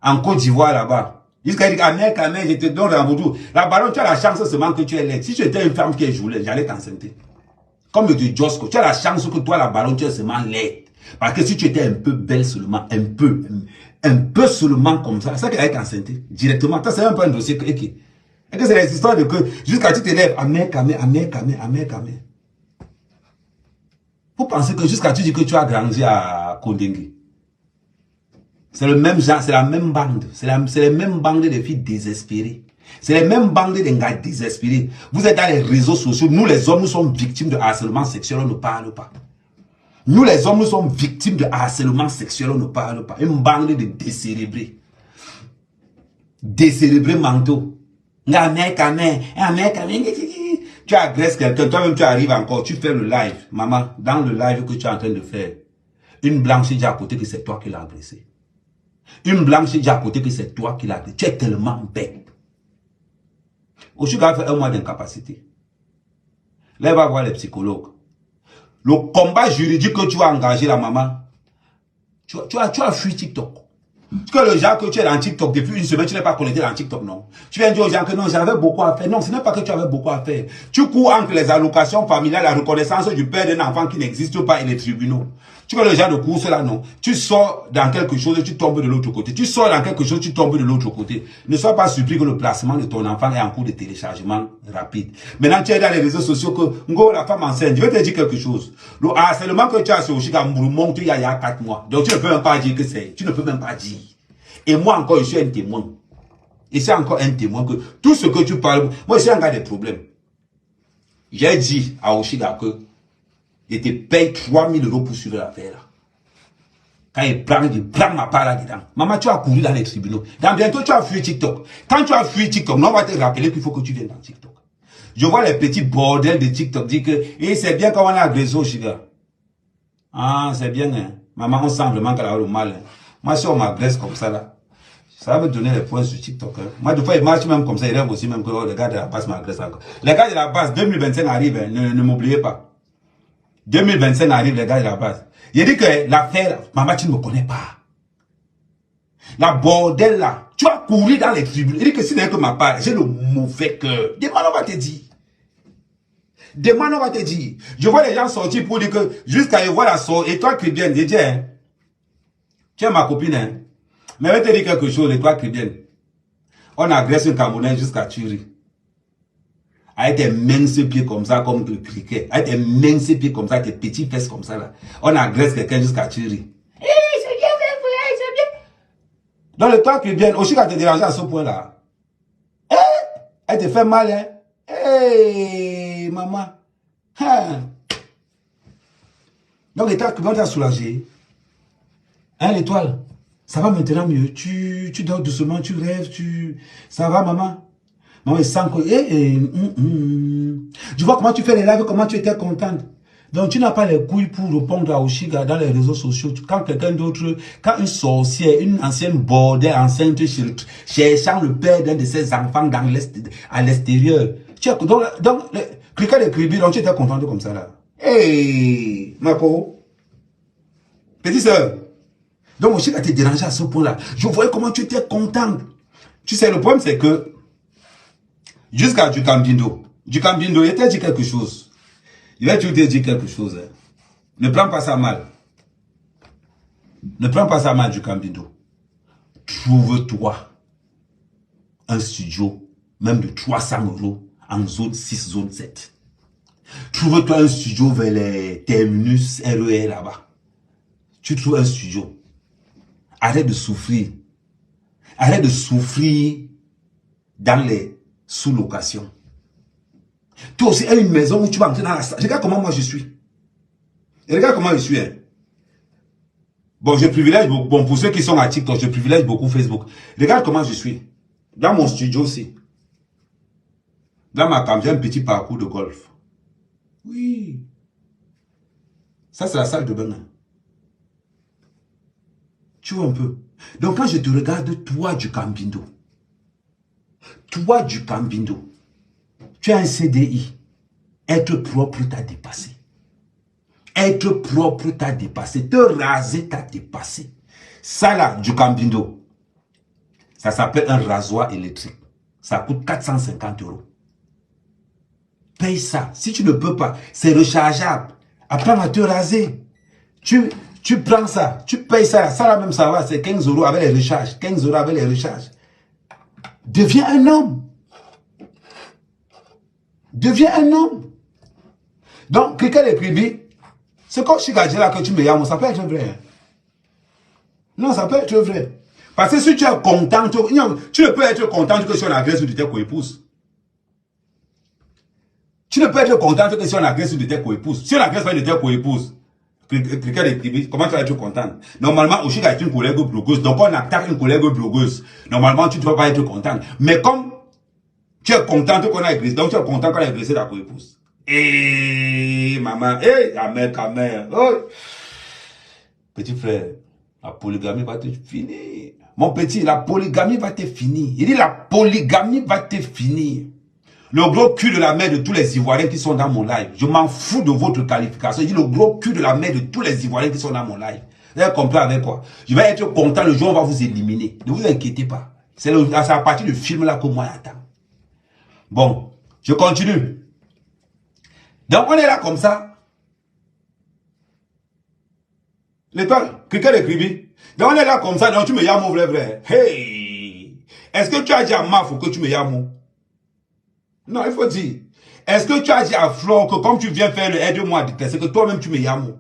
en Côte d'Ivoire, là-bas. Jusqu'à dire, Amère Kamer, je te donne rendez-vous. La baronne, tu as la chance seulement que tu es laide. Si tu étais une femme qui est jolie, j'allais t'enceinter. Comme le dit Josco, tu as la chance que toi, la baronne, tu es seulement laide. Parce que si tu étais un peu belle seulement, un peu seulement comme ça, c'est qu'elle allait t'enceinter directement. Ça, c'est un peu un dossier que c'est les histoires de que, jusqu'à tu te lèves, Amère Kamer, Amère Kamer, Amère Kamer. Vous pensez que jusqu'à tu dis que tu as grandi à Kondengue. C'est le même genre, c'est la même bande. C'est les mêmes bandes de filles désespérées. C'est les mêmes bandes de gars désespérés. Vous êtes dans les réseaux sociaux. Nous, les hommes, nous sommes victimes de harcèlement sexuel, on ne parle pas. Nous, les hommes, nous sommes victimes de harcèlement sexuel, on ne parle pas. Une bande de décérébrés. Décérébrés mentaux. Amère Kamer, Amère Kamer. Tu agresses quelqu'un, toi-même tu arrives encore, tu fais le live. Maman, dans le live que tu es en train de faire, une blanche dit à côté que c'est toi qui l'as agressé. Une blanche dit à côté que c'est toi qui l'as agressé. Tu es tellement bête. Oshiga a fait 1 mois d'incapacité. Là, il va voir les psychologues. Le combat juridique que tu vas engager la maman, tu as fui TikTok. Parce que le genre que tu es dans TikTok depuis une semaine, tu n'es pas connecté dans TikTok, non. Tu viens dire aux gens que non, j'avais beaucoup à faire. Non, ce n'est pas que tu avais beaucoup à faire. Tu cours entre les allocations familiales, la reconnaissance du père d'un enfant qui n'existe pas et les tribunaux. Tu vois le genre de course là, non. Tu sors dans quelque chose, tu tombes de l'autre côté. Tu sors dans quelque chose, tu tombes de l'autre côté. Ne sois pas surpris que le placement de ton enfant est en cours de téléchargement rapide. Maintenant, tu es dans les réseaux sociaux que, Ngo, la femme enceinte, je vais te dire quelque chose. Le harcèlement que tu as sur Oshiga monte il y a 4 mois. Donc, tu ne peux même pas dire que c'est, tu ne peux même pas dire. Et moi encore, je suis un témoin. Et c'est encore un témoin que tout ce que tu parles, moi j'ai encore des problèmes. J'ai dit à Oshiga que il te paye 3000 € pour suivre l'affaire là. Quand il prend ma part là-dedans. Maman, tu as couru dans les tribunaux. Dans bientôt, tu as fui TikTok. Quand tu as fui TikTok, on va te rappeler qu'il faut que tu viennes dans TikTok. Je vois les petits bordels de TikTok dire que, et c'est bien quand on a agressé Oshiga. Ah, c'est bien, hein. Maman, on sent vraiment qu'elle a le mal, hein. Moi, si on m'agresse comme ça, là, ça va me donner les points sur TikTok. Hein. Moi, des fois, il marche même comme ça, il rêve aussi même que oh, les gars de la base m'agressent encore. Les gars de la base, 2025 arrive, hein, ne m'oubliez pas. 2025 arrive, les gars de la base. Il dit que l'affaire, maman, tu ne me connais pas. La bordel là, tu as couru dans les tribunaux. Il dit que si n'est que ma part, j'ai le mauvais cœur. Demande, on va te dire. Demande, on va te dire. Je vois les gens sortir pour dire que jusqu'à y voir la sorte, et toi, Christian, je dis, hein, tu es ma copine, hein. Mais je vais te dire quelque chose, et toi, Christian. On agresse un Camerounais jusqu'à Turin. Avec tes minces pieds comme ça, comme le criquet. Avec tes minces pieds comme ça, tes petits fesses comme ça, là. On agresse quelqu'un jusqu'à Turin. Eh, c'est bien, c'est bien. Dans le temps, Christian, aussi quand te déranger à ce point-là. Eh, elle te fait mal, hein. Eh, maman. Hein. Donc, l'état qui t'a soulagé. Hein, l'étoile? Ça va maintenant mieux. Tu dors doucement, tu rêves, ça va, maman? Maman, il sent que... Je vois comment tu fais les lives, comment tu étais contente. Donc, tu n'as pas les couilles pour répondre à Oshiga dans les réseaux sociaux. Quand quelqu'un d'autre, quand une sorcière, une ancienne bordelle enceinte cherchant le père d'un de ses enfants à l'extérieur. Donc, cliquez les cribis, donc tu étais contente comme ça là. Hey, Marco. Petite soeur. Donc, Oshiga te dérangé à ce point-là. Je voyais comment tu étais contente. Tu sais, le problème, c'est que jusqu'à Djukambindo, il t'a dit quelque chose. Il va te dire quelque chose. Hein. Ne prends pas ça mal. Ne prends pas ça mal, Djukambindo. Trouve-toi un studio, même de 300 € en zone 6, zone 7. Trouve-toi un studio vers les terminus RER là-bas. Tu trouves un studio. Arrête de souffrir. Arrête de souffrir dans les sous-locations. Toi aussi, une maison où tu vas entrer dans la salle. Regarde comment moi je suis. Et regarde comment je suis. Hein. Bon, je privilège beaucoup. Bon, pour ceux qui sont à TikTok, je privilège beaucoup Facebook. Regarde comment je suis. Dans mon studio aussi. Dans ma cam, j'ai un petit parcours de golf. Oui. Ça, c'est la salle de bain. Tu vois un peu. Donc, quand je te regarde, toi du Cambindo, tu as un CDI. Être propre t'a dépassé. Être propre t'a dépassé. Te raser t'a dépassé. Ça là, du Cambindo, ça s'appelle un rasoir électrique. Ça coûte 450 €. Paye ça. Si tu ne peux pas, c'est rechargeable. Apprends à te raser. Tu prends ça, tu payes ça. Ça là même, ça va, c'est 15 € avec les recharges. 15 € avec les recharges. Deviens un homme. Deviens un homme. Donc, quelqu'un écrit, c'est comme si là que tu me yames, ça peut être vrai. Non, ça peut être vrai. Parce que si tu es content, tu ne peux être content que si on agresse de tes co-épouses. Tu ne peux être content que si on agresse de tes co-épouses. Si on agresse pas de tes co-épouses, quelqu'un écrit, comment tu vas être content? Normalement, Oshiga est une collègue blogueuse, donc on attaque une collègue blogueuse. Normalement, tu ne dois pas être content. Mais comme tu es content qu'on a agressé, donc tu es content qu'on a agressé ta co-épouse. Eh, maman, eh, la mère, oh. Petit frère, la polygamie va te finir. Mon petit, la polygamie va te finir. Il dit la polygamie va te finir. Le gros cul de la mère de tous les Ivoiriens qui sont dans mon live. Je m'en fous de votre qualification. Il dit le gros cul de la mère de tous les Ivoiriens qui sont dans mon live. Vous avez compris avec quoi? Je vais être content le jour où on va vous éliminer. Ne vous inquiétez pas. C'est à partir du film là que moi j'attends. Bon, je continue. Donc on est là comme ça. L'étoile, quelqu'un écrivit. Donc on est là comme ça, donc tu me yames vrai vrai. Hey! Est-ce que tu as dit à Maf que tu me yames? Non, il faut dire. Est-ce que tu as dit à Flo que comme tu viens faire le aide-moi, c'est que toi-même tu me yames?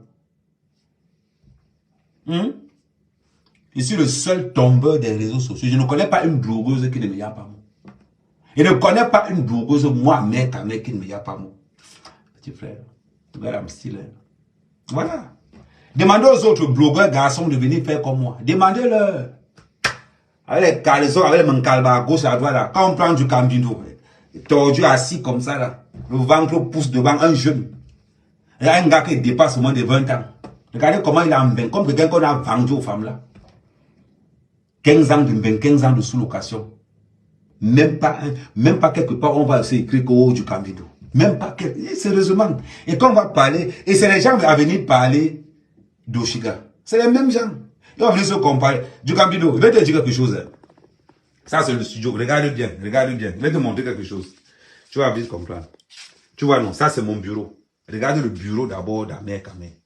Je suis le seul tombeur des réseaux sociaux. Je ne connais pas une blogueuse qui ne me yame pas. Je ne connais pas une blogueuse, moi, mec, qui ne me yame pas. Petit frère, regarde mon style. Voilà. Demandez aux autres blogueurs garçons de venir faire comme moi. Demandez-leur. Avec les caleçons, avec les mancalbas à gauche à droite, là. Quand on prend du Cambindo, tordu assis comme ça, là. Le ventre pousse devant un jeune. Il y a un gars qui dépasse au moins de 20 ans. Regardez comment il a en comme quelqu'un qu'on a vendu aux femmes, là. 15 ans de 15 ans de sous-location. Même pas quelque part, on va aussi écrire qu'au du Cambindo. Même pas quelque, sérieusement. Et quand on va parler, et c'est les gens à venir parler d'Oshiga. C'est les mêmes gens. Ils vont venir se comparer. Du Cambindo, je vais te dire quelque chose. Ça, c'est le studio. Regarde bien, regarde bien. Je vais te montrer quelque chose. Tu vas vite comprendre. Tu vois, non, ça, c'est mon bureau. Regarde le bureau d'abord d'Amer Kamé.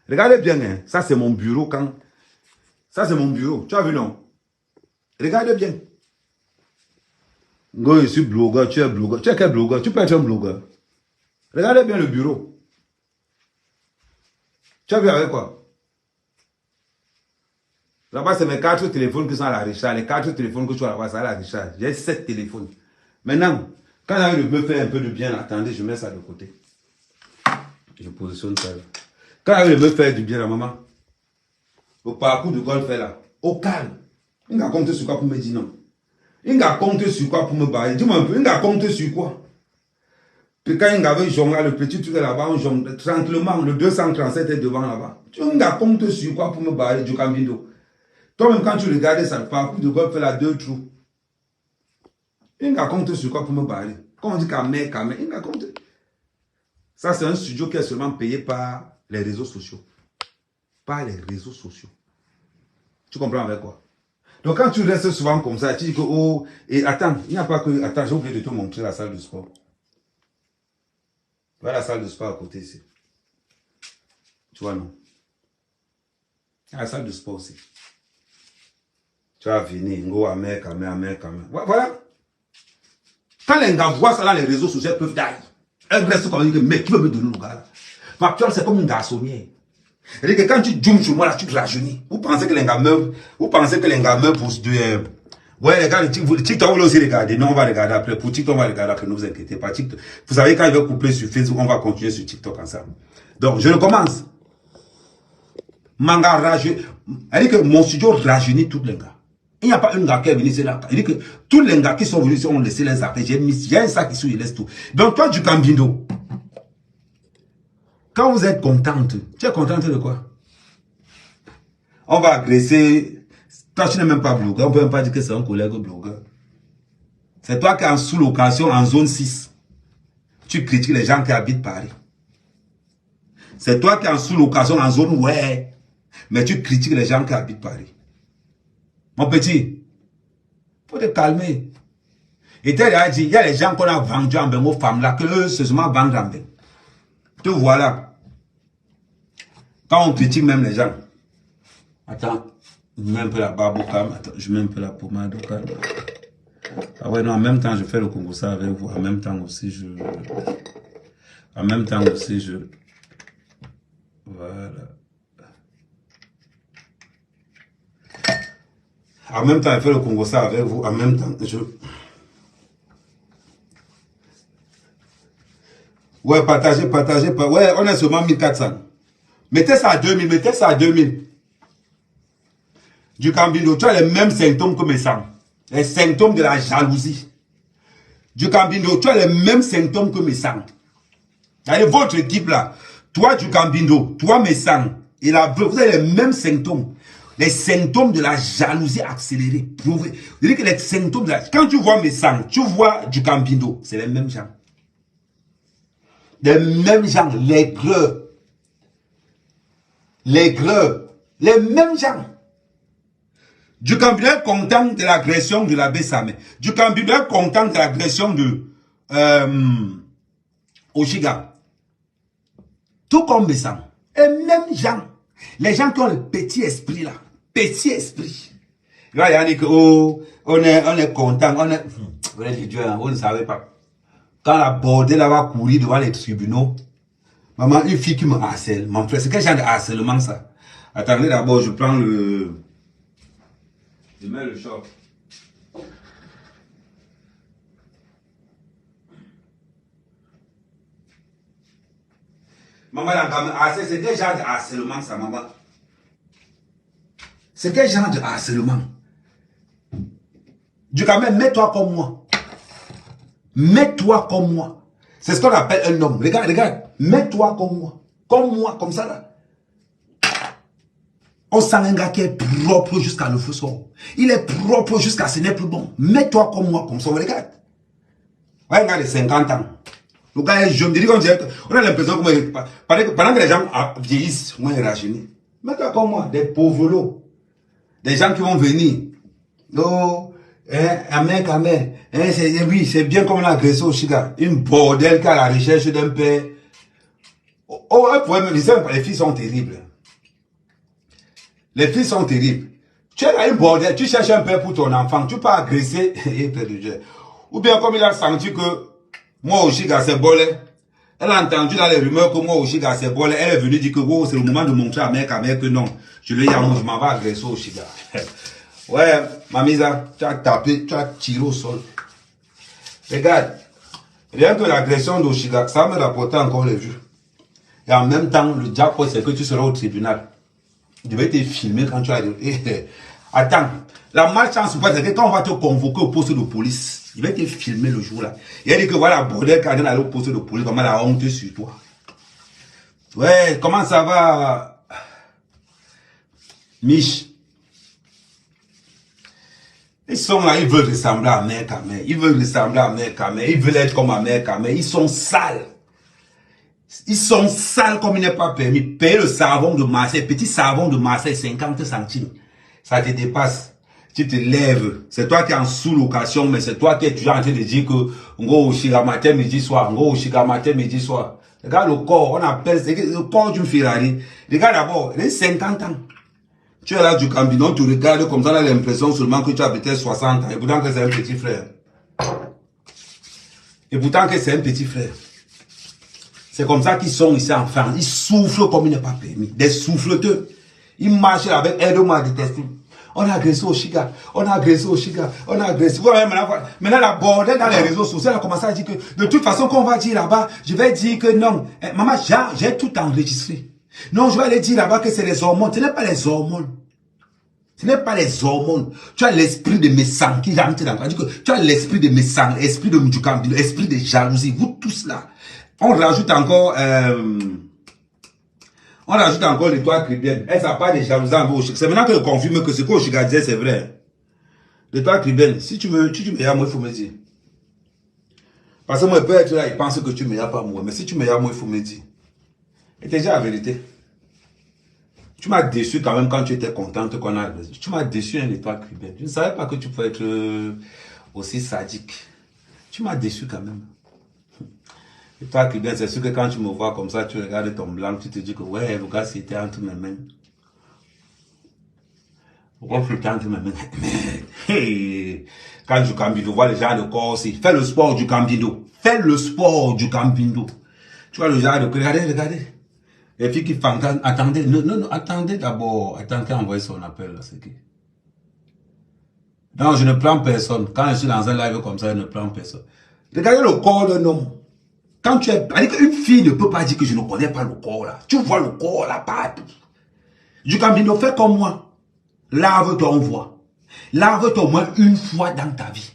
Regardez bien, hein. Ça, c'est mon bureau quand. Ça, c'est mon bureau. Tu as vu, non? Regarde bien. Go, je suis blogueur, tu es blogueur. Tu es quel blogueur? Tu peux être un blogueur. Regardez bien le bureau. Tu as vu avec quoi? Là-bas, c'est mes 4 téléphones qui sont à la recharge. Les 4 téléphones que tu as là-bas, c'est à la recharge. J'ai 7 téléphones. Maintenant, quand j'ai envie de me faire un peu de bien, attendez, je mets ça de côté. Je positionne ça là. Quand j'ai envie de me faire du bien, la maman, au parcours de golf est là, au calme. Il a compté sur quoi pour me dire non? Il a compté sur quoi pour me barrer? Dis-moi un peu, il a compté sur quoi? Puis quand il avait jonglé, le petit truc là-bas, on jongle tranquillement, le 237 est devant là-bas. Il a compté sur quoi pour me barrer du Cambindo? Toi-même, quand tu regardais ça, le parcours de golf fait là 2 trous. Il a compté sur quoi pour me barrer? Quand on dit Kamé, il a compté. Ça, c'est un studio qui est seulement payé par les réseaux sociaux. Par les réseaux sociaux. Tu comprends avec quoi? Donc, quand tu restes souvent comme ça, tu dis que, oh, et attends, il n'y a pas que, attends, j'ai oublié de te montrer la salle de sport. Voilà la salle de sport à côté ici. Tu vois, non? La salle de sport aussi. Tu vas venir, go, Amer Kamé. Voilà. Quand les gars voient ça dans les réseaux sociaux, ils peuvent dire, elles restent comme dire, mais qui veut me donner le gars là? Ma peur, c'est comme une garçonnière. C'est-à-dire que quand tu zoomes sur moi là, tu te rajeunis. Vous pensez que les gars meurent, pour de. Ouais, les gars, le TikTok, vous aussi regarder. Non, on va regarder après. Pour TikTok, on va regarder après. Ne vous inquiétez pas. TikTok. Vous savez, quand je vais couper sur Facebook, on va continuer sur TikTok ensemble. Donc, je recommence. Manga rajeunit. Elle dit que mon studio rajeunit tous les gars. Il n'y a pas un gars qui est venu ici là. Il dit que tous les gars qui sont venus ici ont laissé les affaires. J'ai un sac ici, il laisse tout. Donc toi, du Cambindo, quand vous êtes contente, tu es contente de quoi? On va agresser. Toi, tu n'es même pas blogueur. On ne peut même pas dire que c'est un collègue blogueur. C'est toi qui es en sous-location en zone 6. Tu critiques les gens qui habitent Paris. C'est toi qui es en sous-location en zone ouais. Mais tu critiques les gens qui habitent Paris. Mon petit, faut te calmer. Et tu as dit, il y a les gens qu'on a vendus en Bengo, aux femmes là, que eux, c'est seulement vendre en Bengo. Te voilà. Quand on critique même les gens. Attends, je mets un peu la barbe au calme. Attends, je mets un peu la pommade au calme. Ah ouais, non, en même temps, je fais le Congo ça avec vous. En même temps aussi, Voilà. En même temps, je fais le Congo ça avec vous. En même temps, Ouais, partagez. Ouais, on est seulement 1400. Mettez ça à 2000, Du Cambindo, tu as les mêmes symptômes que mes sangs. Les symptômes de la jalousie. Du Cambindo, tu as les mêmes symptômes que mes sangs. Allez, votre équipe là, toi du Cambindo, toi mes sangs, et là, vous avez les mêmes symptômes. Les symptômes de la jalousie accélérée. Prouvé. Je dis que les symptômes de la... Quand tu vois mes sangs, tu vois du Cambindo, c'est les mêmes gens. Les mêmes gens, les greux. Les mêmes gens. Du Cambindo est content de l'agression de l'abbé Samé. Du Cambindo est content de l'agression de Oshiga. Tout comme mes sangs. Et même gens. Les gens qui ont le petit esprit là. Petit esprit. Là, il y a dit que oh, on est content. Vous ne savez pas. Quand la bordée là va courir devant les tribunaux, maman, une fille qui me harcèle. Mon frère, c'est quel genre de harcèlement ça? Attendez d'abord, je prends le... Je mets le choc. Maman, c'est quel genre de harcèlement ça, maman? C'est quel genre de harcèlement? Du quand même, mets-toi comme moi. Mets-toi comme moi. C'est ce qu'on appelle un homme. Regarde. Mets-toi comme moi. Comme moi, comme ça là. On sent un gars qui est propre jusqu'à le feu sort. Il est propre jusqu'à ce n'est plus bon. Mets-toi comme moi, comme ça. Regarde. Ouais, un gars de 50 ans. Le gars est jeune. On a l'impression que pendant que les gens vieillissent, moi, ils rajeunissent. Mets-toi comme moi. Des pauvres lots. Des gens qui vont venir. Oh, amen. Oui, c'est bien comme on a agressé au Chiga. Une bordel qui a la recherche d'un père. Oh, un problème, les filles sont terribles. Les filles sont terribles. Tu es là, une bordel, tu cherches un père pour ton enfant, tu peux agresser, ou bien comme il a senti que moi au Chiga c'est bolé, elle a entendu dans les rumeurs que moi au Chiga c'est bolé, elle est venue dire que oh, c'est le moment de montrer à mère que non, je lui ai dit, je m'en vais agresser au Chiga. Ouais, Mamisa, tu as tapé, tu as tiré au sol. Regarde, rien que l'agression d'Oshiga, ça me rapportait encore les vues. Et en même temps, le jackpot, c'est que tu seras au tribunal. Je vais te filmer quand tu arrives. Attends, la malchance, c'est que quand on va te convoquer au poste de police, il va te filmer le jour là. Il a dit que voilà, bordel, quand on est allé au poste de police, vraiment la honte sur toi. Ouais, comment ça va, Mich? Ils sont là, ils veulent ressembler à Mère Kamel. Ils veulent ressembler à Mère Kamel. Ils veulent être comme à Mère Kamel. Ils sont sales. Ils sont sales comme il n'est pas permis. Payer le savon de Marseille, petit savon de Marseille, 50 centimes. Ça te dépasse. Tu te lèves. C'est toi qui es en sous-location, mais c'est toi qui es toujours en train de dire que Ngo Oshiga matin, midi, soir. Ngo Oshiga matin, midi, soir. Regarde le corps. On appelle, c'est le corps d'une Ferrari. Regarde d'abord, il a 50 ans. Tu es là du Cambindo, tu regardes comme ça, on a l'impression seulement que tu as peut-être 60 ans. Et pourtant que c'est un petit frère. C'est comme ça qu'ils sont ici en France. Ils soufflent comme il n'est pas permis. Des souffleteurs. Ils marchent avec aide-moi à détester. On a agressé au Chiga. On a agressé. Ouais, maintenant la bordel dans les réseaux sociaux, elle a commencé à dire que de toute façon qu'on va dire là-bas, je vais dire que non. Maman, j'ai tout enregistré. Non, je vais aller dire là-bas que c'est les hormones. Ce n'est pas les hormones. Ce n'est pas les hormones. Tu as l'esprit de mes sangs qui rentre dans toi. Tu as l'esprit de mes sangs, l'esprit de Mujukambino, l'esprit de jalousie. Vous tous là. On rajoute encore l'étoile cribienne. Elle n'a pas de jalousie en vous. C'est maintenant que je confirme que ce que Oshiga disait, c'est vrai. L'étoile cribienne, si tu me moi, il faut me dire. Parce que moi, peut être là, il pense que tu me pas moi. Mais si tu me moi, il faut me dire. Et déjà la vérité. Tu m'as déçu quand même quand tu étais contente qu'on a. Tu m'as déçu, hein, l'étoile cribienne. Je ne savais pas que tu pouvais être aussi sadique. Tu m'as déçu quand même. L'étoile cribienne, c'est sûr que quand tu me vois comme ça, tu regardes ton blanc, tu te dis que ouais, le gars, c'était entre mes mains. Pourquoi c'était entre mes mains? Hey. Quand du cambindo, vois le genre de corps aussi. Fais le sport du cambindo. Fais le sport du cambindo. Tu vois le genre de... Regardez. Les filles qui font... Attendez, non, attendez d'abord. Attendez, envoyer son appel là, c'est qui? Non, je ne prends personne. Quand je suis dans un live comme ça, je ne prends personne. Regardez le corps d'un homme. Quand tu es... Une fille ne peut pas dire que je ne connais pas le corps là. Tu vois le corps là, partout. Du cambindo, fais comme moi. Lave-toi, on voit. Lave-toi au moins une fois dans ta vie.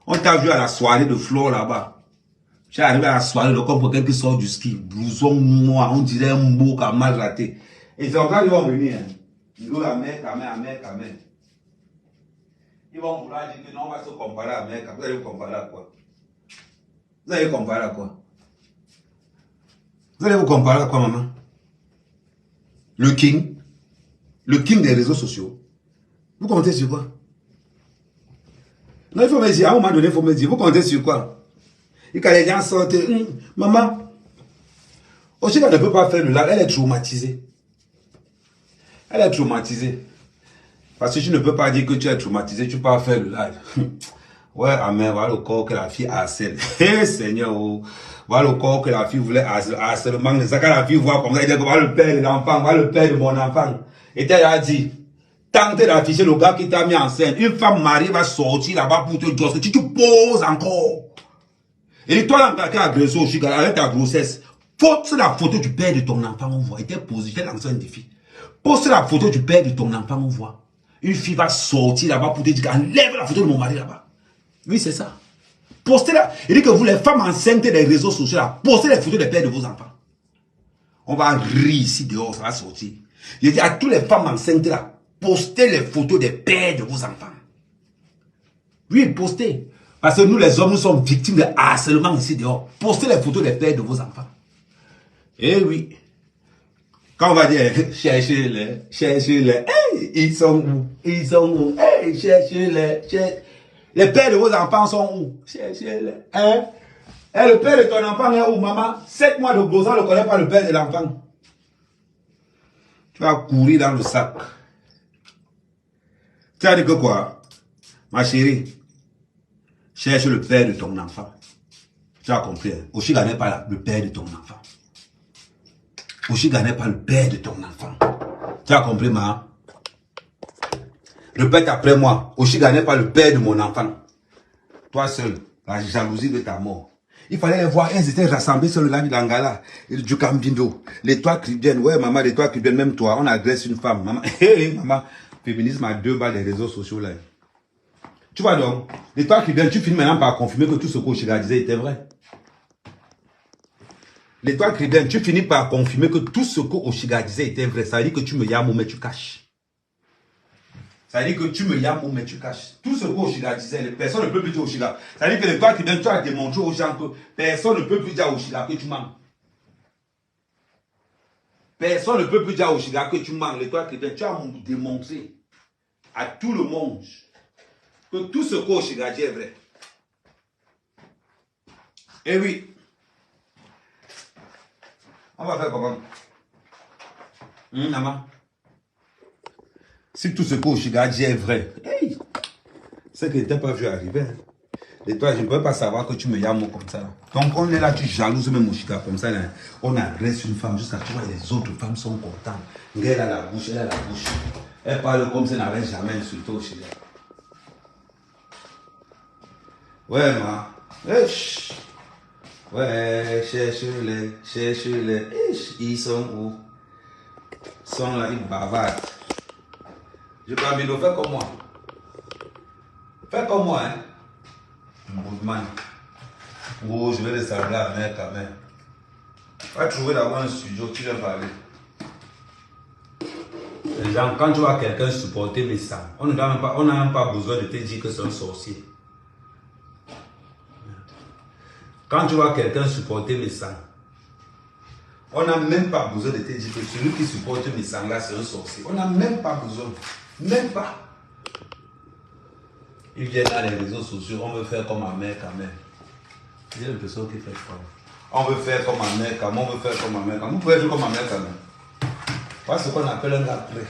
On t'a vu à la soirée de Flo là-bas. Tu es arrivé à la soirée, comme pour quelqu'un qui sort du ski, blouson noir, on dirait un mot qui a mal raté. Et c'est encore ils vont venir. Hein. Ils vont la mec, amen. Ils vont vouloir dire que non, on va se comparer à mec. Vous allez vous comparer à quoi? Vous allez vous comparer à quoi? Vous allez vous comparer à quoi, maman? Le king des réseaux sociaux. Vous comptez sur quoi? Non, il faut me dire, à un moment donné, il faut me dire, vous comptez sur quoi? Et quand les gens sortent, maman, Oshiga ne peut pas faire le live, elle est traumatisée. Parce que tu ne peux pas dire que tu es traumatisé, tu peux pas faire le live. Ouais, amen, voilà le corps que la fille harcèle. Hé, Seigneur, oh. Voilà le corps que la fille voulait harcèlement. C'est quand la fille voit comme ça, il dit, voilà le père de l'enfant, voilà le père de mon enfant. Et elle a dit, tentez d'afficher le gars qui t'a mis en scène. Une femme mariée va sortir là-bas pour te dire, tu te poses encore. Et toi, là, qui as agressé Oshiga avec ta grossesse, poste la photo du père de ton enfant, on voit. Il était posé, il lancé un défi. Poste la photo du père de ton enfant, on voit. Une fille va sortir là-bas pour te dire, enlève la photo de mon mari là-bas. Oui, c'est ça. Postez-la. Il dit que vous, les femmes enceintes des réseaux sociaux, là, postez les photos des pères de vos enfants. On va rire ici dehors, ça va sortir. Il dit à toutes les femmes enceintes là, postez les photos des pères de vos enfants. Oui, postez. Parce que nous, les hommes, nous sommes victimes de harcèlement ici dehors. Postez les photos des pères de vos enfants. Eh oui. Quand on va dire, cherchez-les, hey, ils sont où? Hey, cherchez-les, les pères de vos enfants sont où? Cherchez-les, hein? Et le père de ton enfant est où, maman? 7 mois de grossesse, on ne connaît pas le père de l'enfant. Tu vas courir dans le sac. Tu as dit que quoi? Ma chérie, cherche le père de ton enfant. Tu as compris, hein? Oshiga n'est pas là, le père de ton enfant. Oshiga n'est pas le père de ton enfant. Tu as compris, ma? Répète après moi. Oshiga n'est pas le père de mon enfant. Toi seul, la jalousie de ta mort. Il fallait les voir, ils étaient rassemblés sur le lac d'Angala, du Cambindo. Les toits cribiennes, ouais, maman, les toits cribiennes, même toi, on agresse une femme. Maman, hey, maman, féminisme à 2 balles des réseaux sociaux là. Tu vois donc, les toits cribiennes, tu finis maintenant par confirmer que tout ce qu'Oshiga disait était vrai. Les toits cribiennes, tu finis par confirmer que tout ce qu'Oshiga disait était vrai. Ça veut dire que tu me yames, mais tu caches. Ça veut dire que tu me yames, mais tu caches. Tout ce qu'Oshiga disait, personne ne peut plus dire Oshiga. Ça veut dire que les toits cribiennes, tu as démontré aux gens que personne ne peut plus dire à Oshiga que tu mens. Personne ne peut plus dire à Oshiga que tu mens. Les toits cribiennes, tu as démontré à tout le monde que tout ce qu'Oshiga dit est vrai. Et oui. On va faire comment? Maman. Si tout ce qu'Oshiga dit est vrai, hey, c'est que tu n'as pas vu arriver. Et toi, je ne peux pas savoir que tu me yames comme ça. Donc on est là, tu jalouses même Oshiga comme ça. Là. On agresse une femme jusqu'à tu vois les autres femmes sont contentes. Elle a la bouche, elle a la bouche. Elle parle comme si elle n'avait jamais insulté Oshiga. Ouais, ma. Ouais, cherche-les. Ils sont où? sont là, ils bavardent. Je peux Amino, fais comme moi. Fais comme moi, hein. Mouvement. Oh, je vais les saluer à main quand même. Va trouver d'abord un studio, tu viens parler. Les gens, quand tu vois quelqu'un supporter mes sangs, on n'a même pas besoin de te dire que c'est un sorcier. Quand tu vois quelqu'un supporter mes sangs, on n'a même pas besoin de te dire que celui qui supporte mes sangs là, c'est un sorcier. On n'a même pas besoin. Même pas. Ils viennent dans les réseaux sociaux, on veut faire comme ma mère quand même. Il y a une personne qui fait quoi? On veut faire comme ma mère quand même, on veut faire comme ma mère quand même. Vous pouvez faire comme ma mère quand même. Voilà ce qu'on appelle un gars prêt.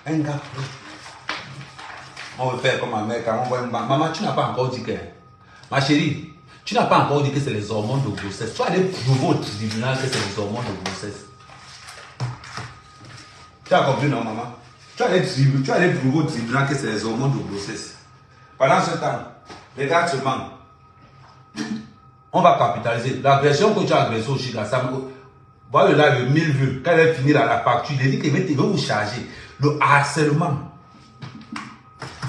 Un gars prêt. On veut faire comme ma mère quand même. Maman, tu n'as pas encore dit que... Ma chérie, tu n'as pas encore dit que c'est les hormones de grossesse. Tu as allé prouver au tribunal que c'est les hormones de grossesse. Tu as compris, non, maman? Tu as allé prouver au tribunal que c'est les hormones de grossesse. Pendant ce temps, les gars se mentent. On va capitaliser. L'agression que tu as agressée au Chiga, ça me... Voilà le live 1000 vues. Quand elle va finir à la facture, il dit qu'il va vous charger. Le harcèlement.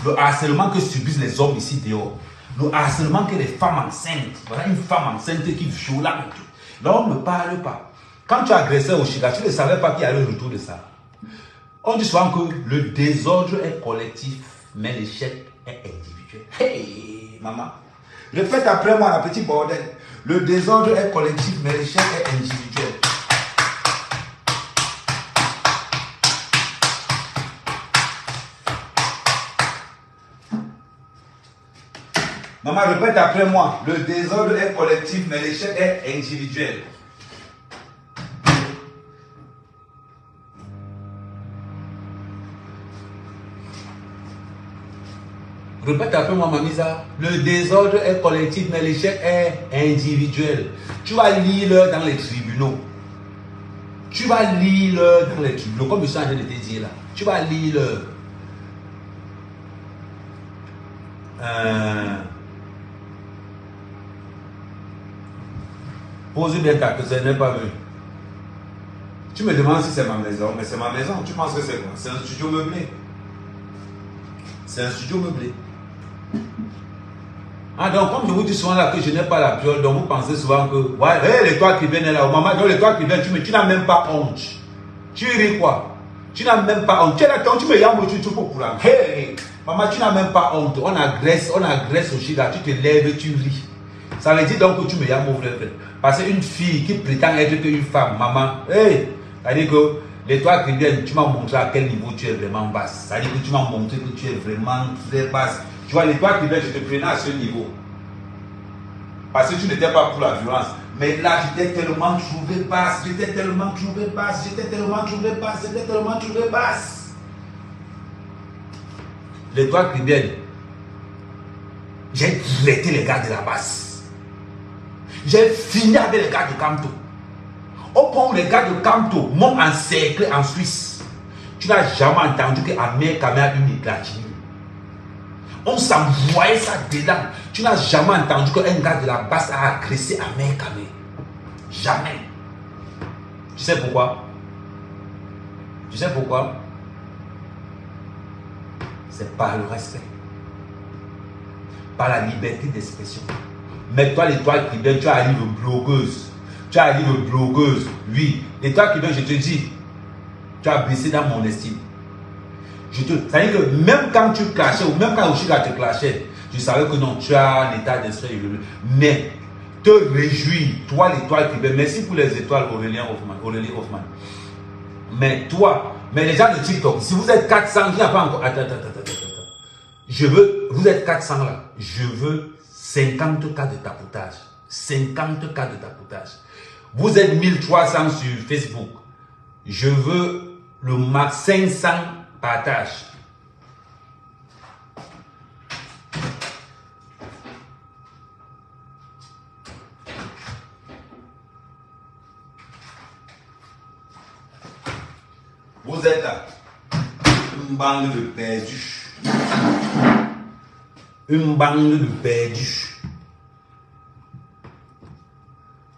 Le harcèlement que subissent les hommes ici dehors. Le harcèlement que les femmes enceintes. Voilà une femme enceinte qui violente. L'homme ne parle pas. Quand tu agressais au Chiga, tu ne savais pas qu'il y a le retour de ça. On dit souvent que le désordre est collectif, mais l'échec est individuel. Hey, maman. Répète après moi, la petite bordel. Le désordre est collectif, mais l'échec est individuel. Maman, répète après moi. Le désordre est collectif, mais l'échec est individuel. Répète après moi, Mamisa. Le désordre est collectif, mais l'échec est individuel. Tu vas lire dans les tribunaux. Tu vas lire dans les tribunaux, comme je suis en train de te dire là. Tu vas lire. Pose bien ta question, elle n'est pas venue. Tu me demandes si c'est ma maison, mais c'est ma maison. Tu penses que c'est quoi? C'est un studio meublé. C'est un studio meublé. Ah, donc, comme je vous dis souvent là que je n'ai pas la piole, donc vous pensez souvent que, ouais, hey, les toits qui viennent là, maman, donc les toits qui viennent, tu n'as même pas honte. Tu ris quoi? Tu n'as même pas honte. Tu es là, tu me yames, tu pour là. Hey, maman, tu n'as même pas honte. On agresse au Chiga, tu te lèves, tu ris. Ça veut dire donc que tu me yames au vrai. Parce qu'une fille qui prétend être qu'une femme, maman, hey, ça veut dire que les toits qui viennent, tu m'as montré à quel niveau tu es vraiment basse. Ça veut dire que tu m'as montré que tu es vraiment très basse. Tu vois, les toits qui viennent, je te prenais à ce niveau. Parce que tu n'étais pas pour la violence. Mais là, j'étais tellement trouvé basse. J'étais tellement trouvé basse. J'étais tellement trouvé basse. J'étais tellement trouvé basse. Les toits qui viennent, j'ai traité les gars de la basse. J'ai fini avec les gars de Camto. Au point où les gars de Camto m'ont encerclé en Suisse. Tu n'as jamais entendu qu'Amir Kamé a une égratignure. On s'envoyait ça dedans. Tu n'as jamais entendu qu'un gars de la basse a agressé Amir Kamé. Jamais. Tu sais pourquoi? Tu sais pourquoi? C'est par le respect. Par la liberté d'expression. Mais toi, l'étoile qui vient, tu arrives blogueuse. Tu arrives blogueuse. Oui. L'étoile qui vient, je te dis, tu as baissé dans mon estime. Ça veut dire que même quand tu clashais, ou même quand Oshiga te clashait, tu savais que non, tu as l'état d'esprit élevé. Mais te réjouis, toi l'étoile qui vient. Merci pour les étoiles, Aurélie Hoffman. Mais toi, mais les gens de TikTok, si vous êtes 400, il n'y a pas encore. Attends. Je veux, vous êtes 400 là, je veux 50 cas de tapotage. 50 cas de tapotage. Vous êtes 1300 sur Facebook. Je veux le max 500 partages. Vous êtes là. Une bande de perdus. Une bande de perdus.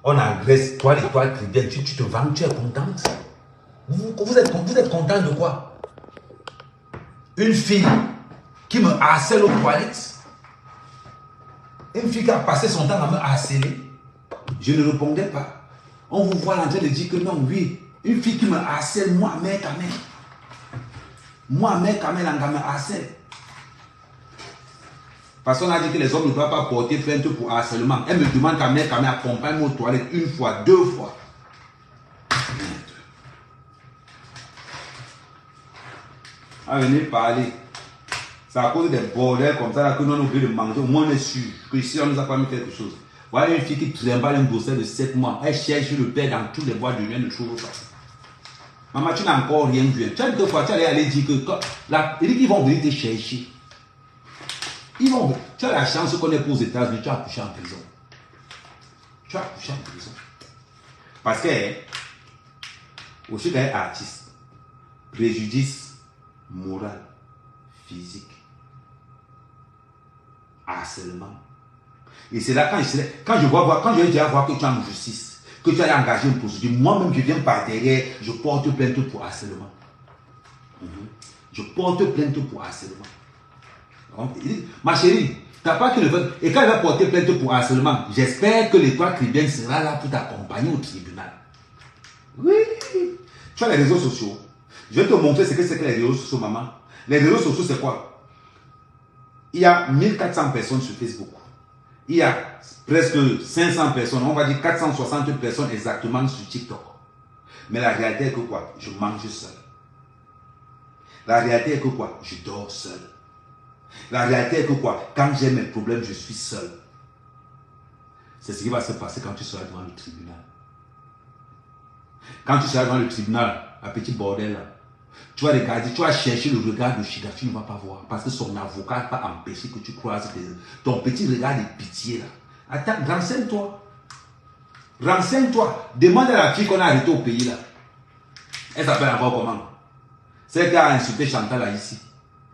On agresse, toi, l'étoile chrétienne, tu te vends, tu es contente. Vous êtes content de quoi? Une fille qui me harcèle aux toilettes. Une fille qui a passé son temps à me harceler. Je ne répondais pas. On vous voit en train de dire que non, oui. Une fille qui me harcèle, moi, mère, quand même. Moi, mère, quand même, elle me harcèle. Parce qu'on a dit que les hommes ne doivent pas porter plainte pour harcèlement. Elle me demande quand même accompagne-moi aux toilettes une fois, deux fois. À venir parler. C'est à cause des bordels comme ça là, que nous avons oublié de manger. Au moins on est sûr que ici on nous a pas mis quelque chose. Voilà une fille qui trimballe un dossier de 7 mois. Elle cherche le père dans tous les bois de rien de choses. Maman, tu n'as encore rien vu. Tu as dit que quoi? Tu allais aller dire que là, ils vont venir te chercher. Ils vont. Tu as la chance qu'on est pour aux États-Unis, tu as couché en prison. Tu as couché en prison. Parce que, aussi qu'elle est artiste, préjudice moral, physique, harcèlement. Et c'est là quand je vais déjà voir que tu es en justice, que tu as engagé une procédure, moi-même je viens par derrière, je porte plainte pour harcèlement. Je porte plainte pour harcèlement. Ma chérie, tu n'as pas que le fait. Et quand elle va porter plainte pour harcèlement, j'espère que l'étoile chrétienne sera là pour t'accompagner au tribunal. Oui. Tu as les réseaux sociaux. Je vais te montrer ce que c'est que les réseaux sociaux, maman. Les réseaux sociaux, c'est quoi? Il y a 1400 personnes sur Facebook. Il y a presque 500 personnes, on va dire 460 personnes exactement sur TikTok. Mais la réalité est que quoi? Je mange seul. La réalité est que quoi? Je dors seul. La réalité est que quoi? Quand j'ai mes problèmes, je suis seul. C'est ce qui va se passer quand tu seras devant le tribunal. Quand tu seras devant le tribunal, un petit bordel là, tu vas regarder, tu vas chercher le regard de Chida, tu ne vas pas voir. Parce que son avocat n'a pas empêché que tu croises ton petit regard de pitié là. Attends, renseigne-toi. Renseigne-toi. Demande à la fille qu'on a arrêtée au pays là. Elle s'appelle encore comment? Celle qui a insulté Chantal là ici.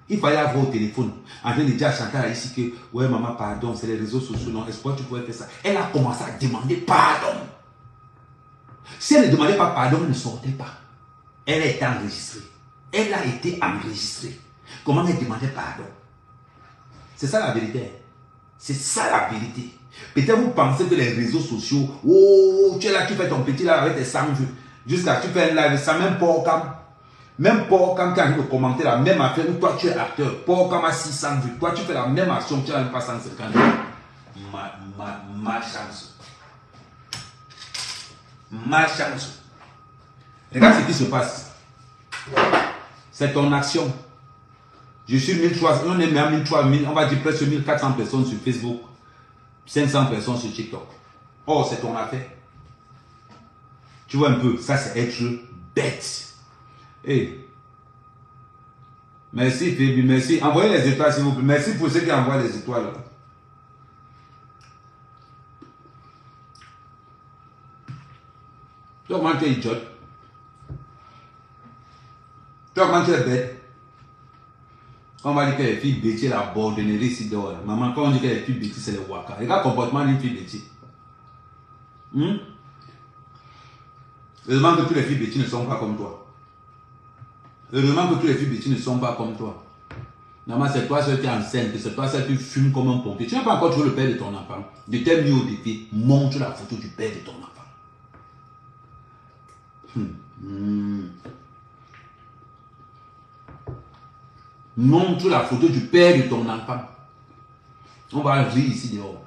Il fallait avoir au téléphone en train de dire à Chantal là ici que ouais maman pardon, c'est les réseaux sociaux, non, est-ce que tu pouvais faire ça? Elle a commencé à demander pardon. Si elle ne demandait pas pardon, elle ne sortait pas. Elle a été enregistrée. Elle a été enregistrée. Comment elle demandait pardon? C'est ça la vérité. C'est ça la vérité. Peut-être vous pensez que les réseaux sociaux, oh, tu es là, tu fais ton petit là avec tes 100 vues. Jusqu'à tu fais un live, ça même pas au cam. Même pas quand tu arrives de commenter la même affaire où toi tu es acteur. Pas comme à 600 vues. Toi tu fais la même action, tu n'as pas 150 vues. Ma chance. Ma chance. Regarde ce qui se passe. C'est ton action. Je suis 1300, on est même à 1300, on va dire presque 1400 personnes sur Facebook, 500 personnes sur TikTok. Oh, c'est ton affaire. Tu vois un peu, ça c'est être bête. Hey. Merci Fébi, merci. Envoyez les étoiles s'il vous plaît. Merci pour ceux qui envoient les étoiles. Toi, comment tu es idiote? Toi, comment tu es bête? Quand on va dire que les filles bêtises, la bordonnerie ici dehors. Maman, quand on dit que les filles bêtises, c'est les waka. Regarde le comportement d'une fille bêtise. Heureusement que toutes les filles bêtises ne sont pas comme toi. Heureusement que toutes les filles bêtises ne sont pas comme toi. Normalement, c'est toi seul qui est enceinte, c'est toi seul qui fume comme un pompier. Tu n'as pas encore trouvé le père de ton enfant. Je t'ai mis au défi. Montre la photo du père de ton enfant. Montre la photo du père de ton enfant. On va rire ici dehors.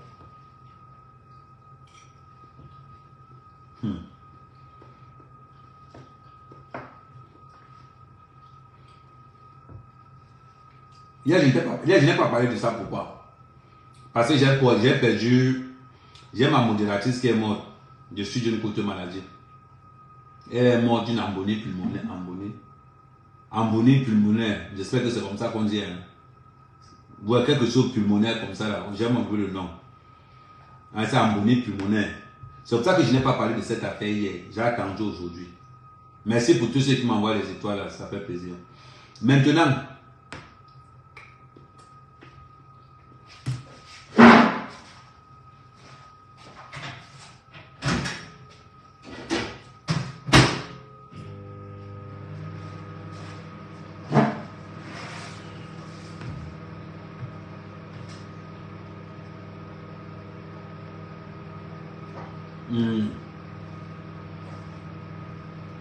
Hier, je n'ai pas parlé de ça. Pourquoi? Parce que j'ai perdu. J'ai ma modératrice qui est morte. Je suis d'une courte maladie. Elle est morte d'une embolie pulmonaire. Embolie pulmonaire. J'espère que c'est comme ça qu'on dit. Hein. Voir quelque chose pulmonaire comme ça, là. J'aime un peu le nom. Hein, c'est embolie pulmonaire. C'est pour ça que je n'ai pas parlé de cette affaire hier. J'ai attendu aujourd'hui. Merci pour tous ceux qui m'envoient les étoiles. Là. Ça fait plaisir. Maintenant,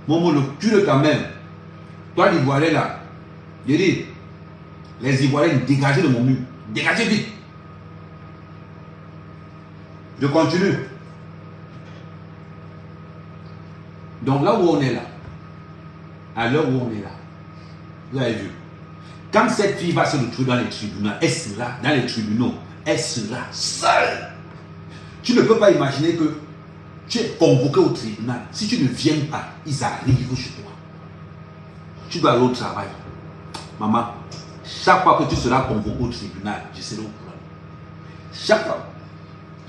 Momo, le cul de ta mère. Toi, l'Ivoirien là. J'ai dit, les Ivoiriens, dégagez de mon mur. Dégagez vite. Je continue. Donc là où on est là, à l'heure où on est là, vous avez vu, quand cette fille va se retrouver dans les tribunaux, elle sera dans les tribunaux, elle sera seule. Tu ne peux pas imaginer que tu es convoqué au tribunal. Si tu ne viens pas, ils arrivent chez toi. Tu dois aller au travail. Maman, chaque fois que tu seras convoqué au tribunal, je serai au courant. Chaque fois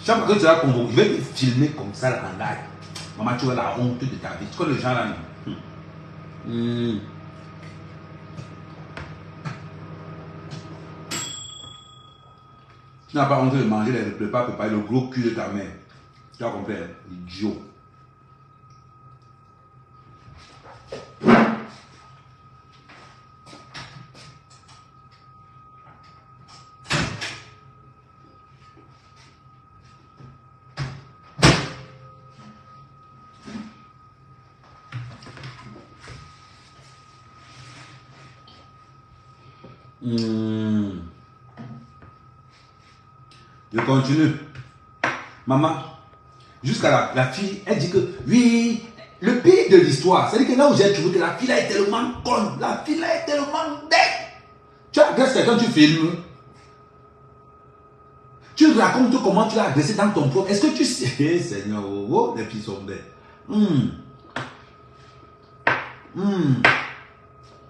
que tu seras convoqué, je vais te filmer comme ça en live. Maman, tu as la honte de ta vie. Tu connais les gens là, non? Tu n'as pas honte de manger les repas préparés, le gros cul de ta mère. Tu as compris, hein? Idiot. Je continue. Maman, jusqu'à la fille, elle dit que oui, le pire de l'histoire, c'est-à-dire que là où j'ai trouvé que la fille là est tellement conne, la fille là est tellement bête. Tu agresses quelqu'un, tu filmes. Tu racontes comment tu l'as agressé dans ton propre. Est-ce que tu sais, Seigneur, oh, les filles sont bêtes.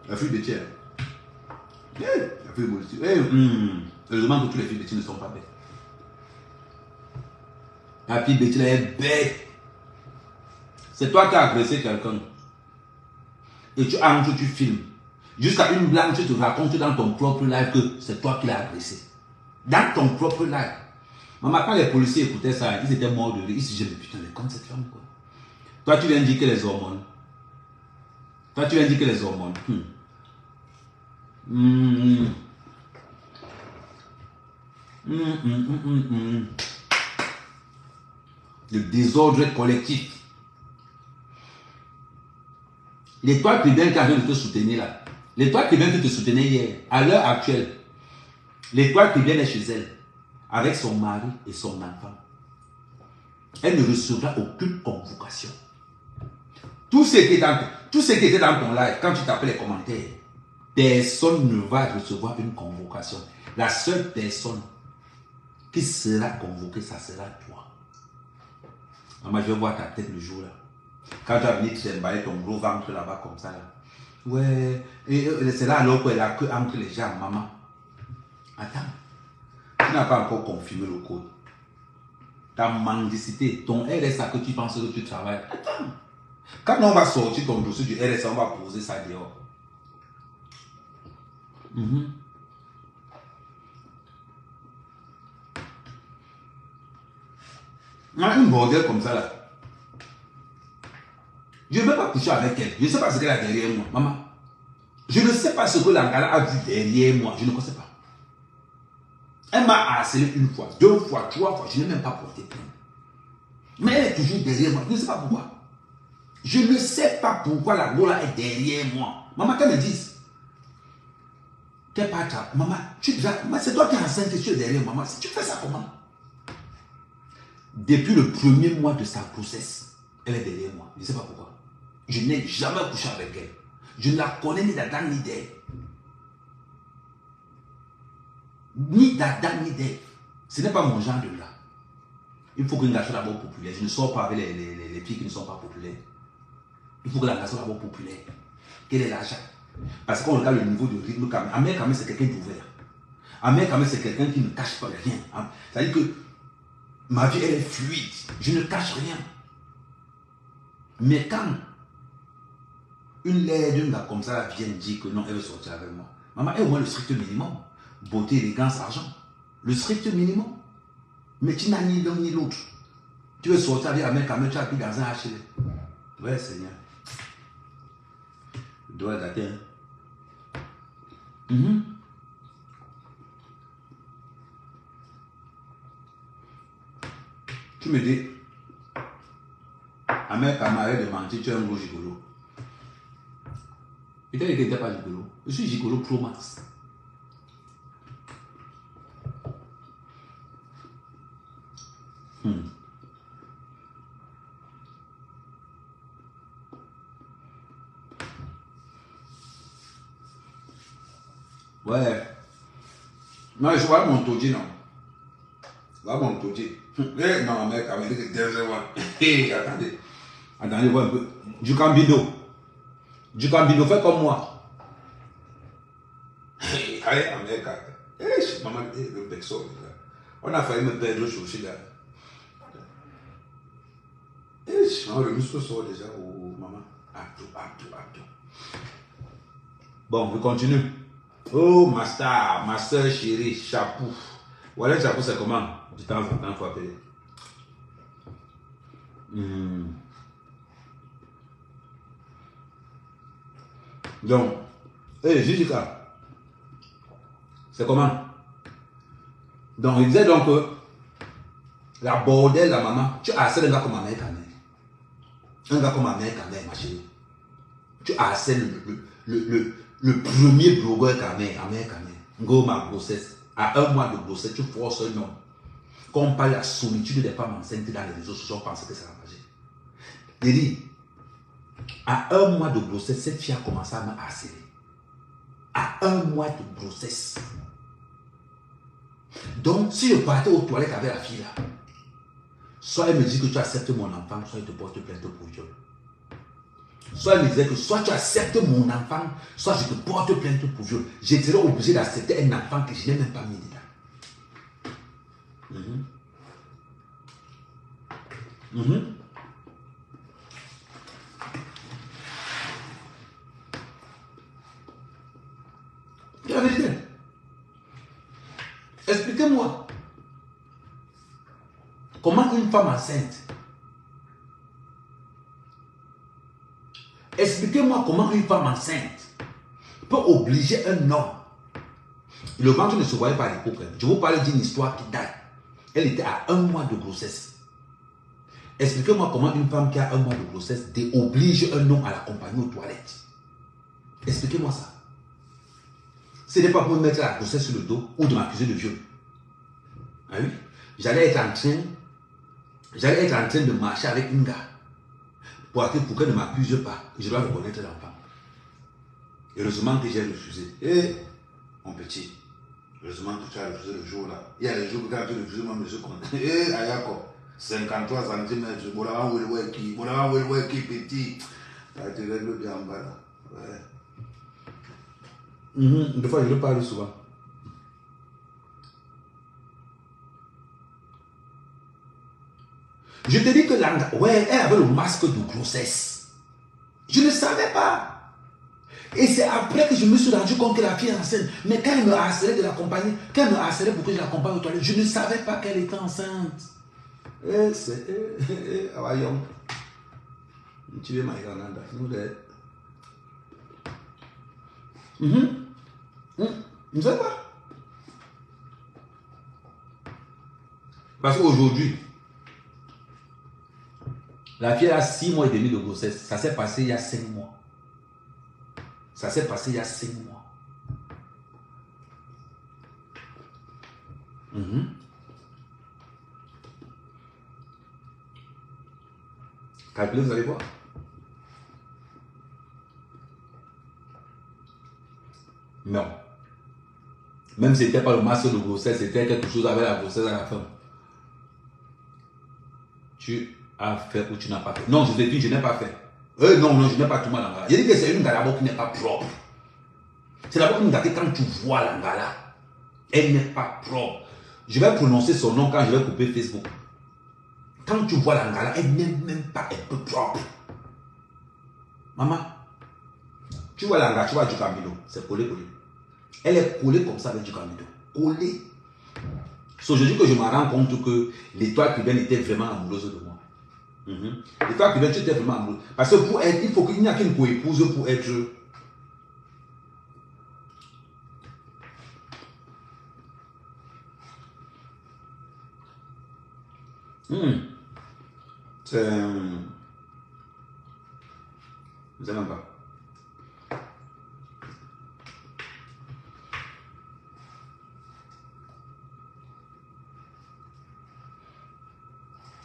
La fille de tiers. La fille de tiers. Heureusement que toutes les filles de tiers ne sont pas bêtes. La fille de tiers est bête. C'est toi qui as agressé quelqu'un. Et tu entres, tu filmes. Jusqu'à une blague, tu te racontes dans ton propre live que c'est toi qui l'as agressé. Dans ton propre live. Maman, quand les policiers écoutaient ça, ils étaient morts de rire. Ils se disaient, mais putain, mais comme cette femme, quoi. Toi, tu viens dire que les hormones. Toi, tu viens dire que les hormones. Le désordre collectif. L'étoile primaire qui a de te soutenir là. L'étoile primaire qui te soutenait hier, à l'heure actuelle, l'étoile primaire est chez elle, avec son mari et son enfant. Elle ne recevra aucune convocation. Tout ce qui était dans ton live, quand tu tapes les commentaires, personne ne va recevoir une convocation. La seule personne qui sera convoquée, ça sera toi. Maman, je vais voir ta tête le jour là. Quand tu as venu t'emballer ton gros ventre là-bas comme ça là. Ouais, et c'est là alors qu'elle a que entre les jambes, maman. Attends, tu n'as pas encore confirmé le code. Ta mendicité, ton RSA que tu penses que tu travailles. Attends, quand on va sortir ton dossier du RSA, on va poser ça dehors. On a une bordel comme ça là. Je ne vais pas coucher avec elle. Je ne sais pas ce qu'elle a derrière moi. Maman, je ne sais pas ce que l'Angala a vu derrière moi. Je ne sais pas. Elle m'a harcelé une fois, deux fois, trois fois. Je n'ai même pas porté plainte. Mais elle est toujours derrière moi. Je ne sais pas pourquoi. Je ne sais pas pourquoi la Gola est derrière moi. Maman, qu'elle me dise. T'es pas ta. Maman, c'est toi qui es enceinte et tu es derrière maman. Tu fais ça comment? Depuis le premier mois de sa grossesse, elle est derrière moi. Je ne sais pas pourquoi. Je n'ai jamais couché avec elle. Je ne la connais ni d'Adam ni d'Ève. Ni d'Adam ni d'Ève. Ce n'est pas mon genre de là. Il faut qu'une garçon soit d'abord populaire. Je ne sors pas avec les filles qui ne sont pas populaires. Il faut que la garçon soit d'abord populaire. Quel est l'argent? Parce qu'on regarde le niveau de rythme. Amère Kamé, c'est quelqu'un d'ouvert. Amère Kamé, c'est quelqu'un qui ne cache pas rien. C'est-à-dire que ma vie, elle est fluide. Je ne cache rien. Mais quand une laide, une gars comme ça vient dire que non, elle veut sortir avec moi. Maman, elle au moins le strict minimum. Beauté, élégance, argent. Le strict minimum. Mais tu n'as ni l'un ni l'autre. Tu veux sortir avec Amère Kamé, tu as pris dans un HL. Ouais, Seigneur. Je dois dater. Tu me dis, Amère Kamé, arrête de mentir, tu es un gros gigolo. Il t'a dit qu'il n'était pas gigolo. Je suis gigolo pro max. Ouais. Non, je vois mon taudis, non. Voilà mon taudis. Non, mec, avec les deux attendez. Attendez, voir un peu. Du Cambido. Du Cambido, fais comme moi. Allez, mec, maman, le pexo. On a failli me perdre sur le là. Le muscle sort déjà. Oh, maman. Abdou. Bon, je continue. Oh, ma star, ma soeur chérie, Chapou. Voilà, Chapou, c'est comment? De temps en temps, il faut appeler. Donc, Jujika, c'est comment? Donc, il disait donc que la bordelle, la maman, tu harcèles un gars comme ma mère Kamé. Un gars comme ma mère Kamé, ma chérie. Tu harcèles le premier blogueur Kamé, Amère Kamé. Go, ma grossesse. À 1 mois de grossesse, tu forces un homme. Quand on parle de la solitude des femmes enceintes dans les réseaux sociaux, on pense que c'est la magie. Il dit, à 1 mois de grossesse, cette fille a commencé à me harceler. À 1 mois de grossesse. Donc, si je partais aux toilettes avec la fille là, soit elle me dit que tu acceptes mon enfant, soit elle te porte plainte pour viol. Soit elle me disait que soit tu acceptes mon enfant, soit je te porte plainte pour viol. Je serais obligé d'accepter un enfant que je n'ai même pas mis dedans. La vérité. Expliquez-moi. Comment une femme enceinte. Expliquez-moi comment une femme enceinte peut obliger un homme. Le ventre ne se voyait pas à l'époque. Je vous parle d'une histoire qui date. Elle était à 1 mois de grossesse. Expliquez-moi comment une femme qui a 1 mois de grossesse oblige un homme à l'accompagner aux toilettes. Expliquez-moi ça. Ce n'est pas pour me mettre la grossesse sur le dos ou de m'accuser de viol. Ah oui? J'allais être en train de marcher avec une gars pour qu'elle ne m'accuse pas. Je dois reconnaître l'enfant. Heureusement que j'ai refusé. Eh, mon petit, heureusement que tu as refusé le jour là. Il y a les jours où tu as refusé même le jour. Eh, Ayako, 53 cm, Boulawa Welweki, petit. Ça te règle bien en bas là. Ouais. Des fois, je le parle souvent. Je te dis que ouais, elle avait le masque de grossesse. Je ne savais pas. Et c'est après que je me suis rendu compte que la fille est enceinte. Mais quand elle me harcelait de l'accompagner, quand elle me harcelait pour que je l'accompagne aux toilettes, je ne savais pas qu'elle était enceinte. C'est... voyons. Tu veux m'aider en Anda. Je ne sais pas. Parce qu'aujourd'hui, la fille a 6 mois et demi de grossesse. Ça s'est passé il y a 5 mois. Ça s'est passé il y a 5 mois. Calculez, vous allez voir. Non. Même si ce n'était pas le masque de grossesse, c'était quelque chose avec la grossesse à la fin. Tu as fait ou tu n'as pas fait. Non, je te dis, je n'ai pas fait. Non, je n'ai pas tout mal l'angala. Je dis que c'est une gala qui n'est pas propre. C'est d'abord une gala quand tu vois l'angala. Elle n'est pas propre. Je vais prononcer son nom quand je vais couper Facebook. Quand tu vois l'angala, elle n'est même pas un peu propre. Maman, tu vois l'angala, tu vois du Camilo. C'est collé. Elle est collée comme ça avec du Camilo. Collée. C'est aujourd'hui que je me rends compte que l'étoile cubaine était vraiment amoureuse de moi. L'étoile cubaine, tu étais vraiment amoureuse. Parce que pour être, il faut qu'il n'y ait qu'une coépouse pour être. C'est. Je ne sais même pas.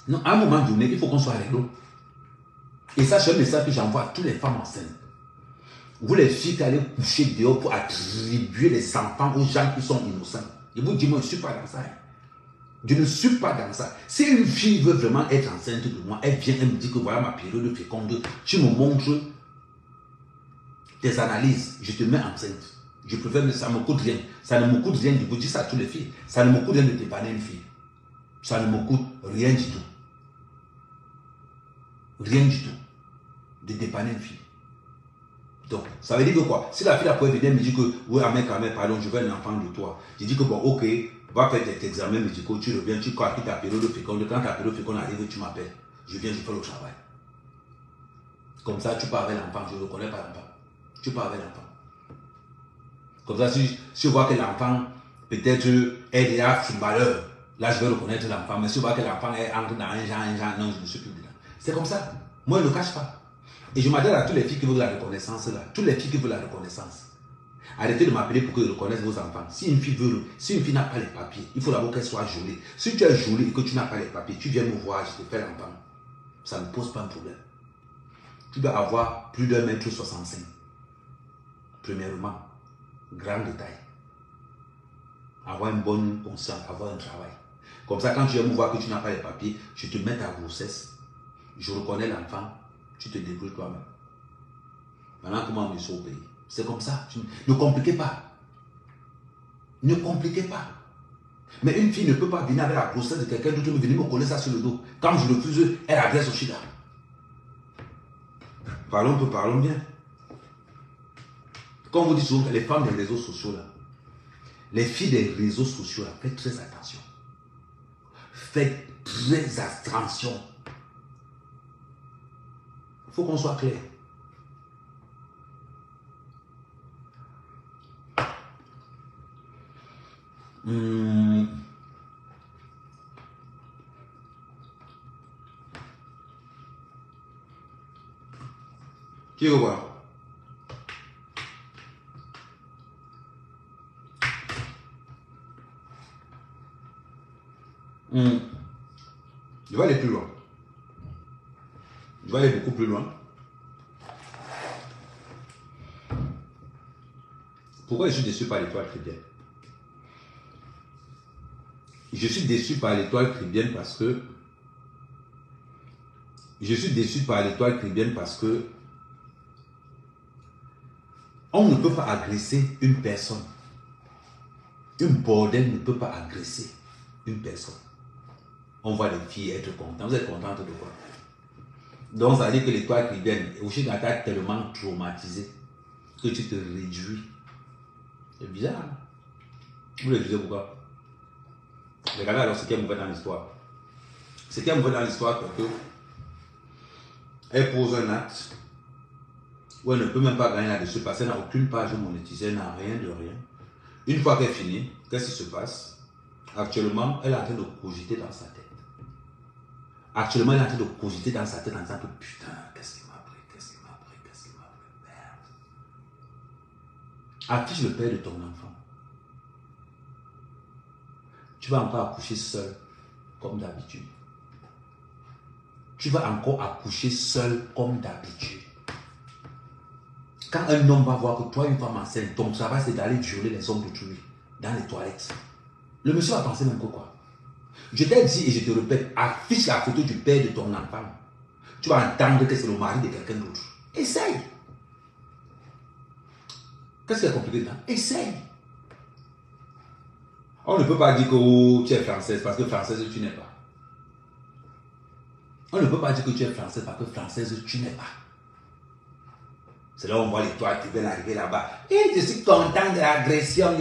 Non, à un moment donné, il faut qu'on soit réglo. Et ça, c'est un message que j'envoie à toutes les femmes enceintes. Vous les filles qui allez coucher dehors pour attribuer les enfants aux gens qui sont innocents. Et vous dites, moi, je ne suis pas dans ça. Je ne suis pas dans ça. Si une fille veut vraiment être enceinte de moi, elle vient, elle me dit que voilà ma période féconde. Tu me montres tes analyses, je te mets enceinte. Je préfère, ça ne me coûte rien. Ça ne me coûte rien, je vous dis ça à toutes les filles. Ça ne me coûte rien de dépanner une fille. Ça ne me coûte rien du tout. Rien du tout. De dépanner une fille. Donc, ça veut dire que quoi? Si la fille après venir me dire que, oui, Ahmed, pardon, je veux un enfant de toi. Je dis que bon, ok, va faire tes examens médicaux, tu reviens, tu crois que ta période féconde. Quand ta période féconde arrive, tu m'appelles. Je viens, je fais le travail. Comme ça, tu pars avec l'enfant. Je ne reconnais pas l'enfant. Tu pars avec l'enfant. Comme ça, si je vois que l'enfant, peut-être, est déjà footballeur, là, je vais reconnaître l'enfant. Mais si je vois que l'enfant entre dans un genre, non, je ne suis plus dedans. C'est comme ça. Moi, je ne le cache pas. Et je m'adresse à toutes les filles qui veulent la reconnaissance là. Toutes les filles qui veulent la reconnaissance. Arrêtez de m'appeler pour que je reconnaisse vos enfants. Si une fille n'a pas les papiers, il faut d'abord qu'elle soit jolie. Si tu es jolie et que tu n'as pas les papiers, tu viens me voir, je te fais l'enfant. Ça ne pose pas un problème. Tu dois avoir plus d'1,65 m. Premièrement, grand détail. Avoir une bonne conscience, avoir un travail. Comme ça, quand tu viens me voir que tu n'as pas les papiers, je te mets ta grossesse. Je reconnais l'enfant. Tu te débrouilles toi-même. Maintenant, comment me sauver? C'est comme ça. Ne compliquez pas. Ne compliquez pas. Mais une fille ne peut pas venir avec la grossesse de quelqu'un d'autre, venir me coller ça sur le dos. Quand je refuse, elle agresse au Chida. Parlons bien. Comme vous dites souvent, les femmes des réseaux sociaux, là, les filles des réseaux sociaux, là, faites très attention. Faites très attention. Il faut qu'on soit clair. Qui veut voir? Je vais aller plus loin. Je vais aller beaucoup plus loin. Pourquoi je suis déçu par l'étoile chrétienne? Je suis déçu par l'étoile chrétienne parce que on ne peut pas agresser une personne. Une bordel ne peut pas agresser une personne. On voit les filles être contentes. Vous êtes contentes de quoi? Donc ça veut dire que l'étoile chrétienne, aussi dans ta tellement traumatisé que tu te réduis. C'est bizarre. Hein? Vous le disiez pourquoi? Regardez alors ce qui est mauvais dans l'histoire. Ce qui est mauvais dans l'histoire, c'est que elle pose un acte où elle ne peut même pas gagner là-dessus parce qu'elle n'a aucune page monétisée, elle n'a rien de rien. Une fois qu'elle finit, qu'est-ce qui se passe? Actuellement, elle est en train de cogiter dans sa tête. Actuellement, elle est en train de cogiter dans sa tête en disant que putain, qu'est-ce qu'il m'a pris, merde. Affiche le père de ton enfant. Tu vas encore accoucher seul, comme d'habitude. Tu vas encore accoucher seul, comme d'habitude. Quand un homme va voir que toi, une femme enceinte, ton travail, c'est d'aller violer les hommes d'autrui dans les toilettes. Le monsieur va penser même que quoi? Je t'ai dit et je te répète, affiche la photo du père de ton enfant. Tu vas entendre que c'est le mari de quelqu'un d'autre. Essaye. Qu'est-ce qui est compliqué dedans? Essaye. On ne peut pas dire que oh, tu es française parce que française tu n'es pas. On ne peut pas dire que tu es française parce que française tu n'es pas. C'est là où on voit l'étoile qui vient arriver là-bas. Et je suis content de l'agression,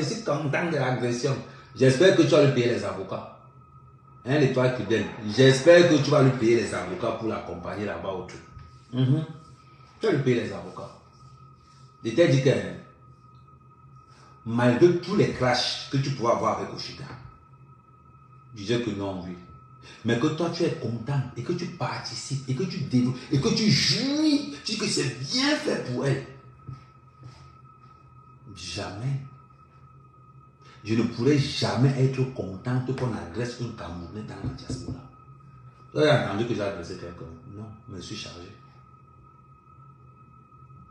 J'espère que tu vas lui payer les avocats. Hein, l'étoile qui vient. J'espère que tu vas lui payer les avocats pour l'accompagner là-bas au truc. Tu vas lui payer les avocats. Je t'ai dit que malgré tous les crashs que tu pourras avoir avec Oshida, je disais que non, oui. Mais que toi, tu es content et que tu participes et que tu développes et que tu jouis, tu dis que c'est bien fait pour elle. Jamais. Je ne pourrais jamais être contente qu'on agresse un Camerounais dans la diaspora. Vous avez entendu que j'ai agressé quelqu'un? Non, mais je suis chargé.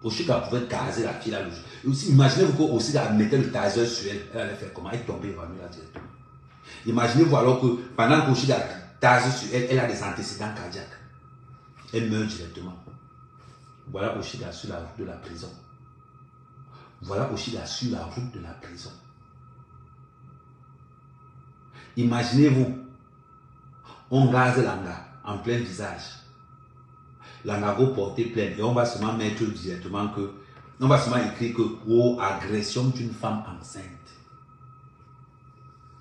Oshika pouvait caser la fille là. Imaginez-vous qu'Oshika mettait le taser sur elle. Elle allait faire comment? Elle tombait évanouie là directement. Imaginez-vous alors que pendant qu'Oshika tase sur elle, elle a des antécédents cardiaques. Elle meurt directement. Voilà Oshika sur la route de la prison. Voilà Oshika sur la route de la prison. Imaginez-vous, on gaze Langa en plein visage. Langa va porter plainte et on va seulement mettre directement que, on va seulement écrire que, oh, agression d'une femme enceinte.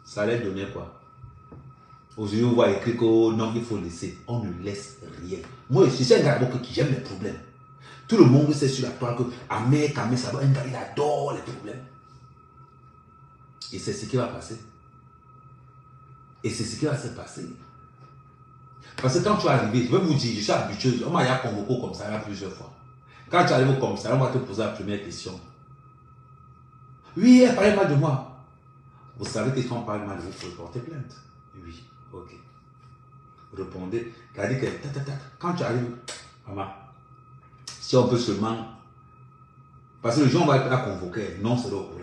Ça allait donner quoi? Aujourd'hui, on va écrire que, oh, non, il faut laisser. On ne laisse rien. Moi, je suis un gars qui j'aime les problèmes. Tout le monde sait sur la toile que Ahmed Kamé Sabo, un gars, il adore les problèmes. Et c'est ce qui va passer. Et c'est ce qui va se passer. Parce que quand tu es arrivé, je vais vous dire, je suis habitué, on m'a convoqué comme ça plusieurs fois. Quand tu arrives comme ça, on va te poser la première question. Oui, elle parlait mal de moi. Vous savez que quand on parle mal de vous, il faut porter plainte. Oui, ok. Répondez. Quand tu arrives, maman, si on peut seulement. Parce que le jour où on va la convoquer, non, c'est au courant.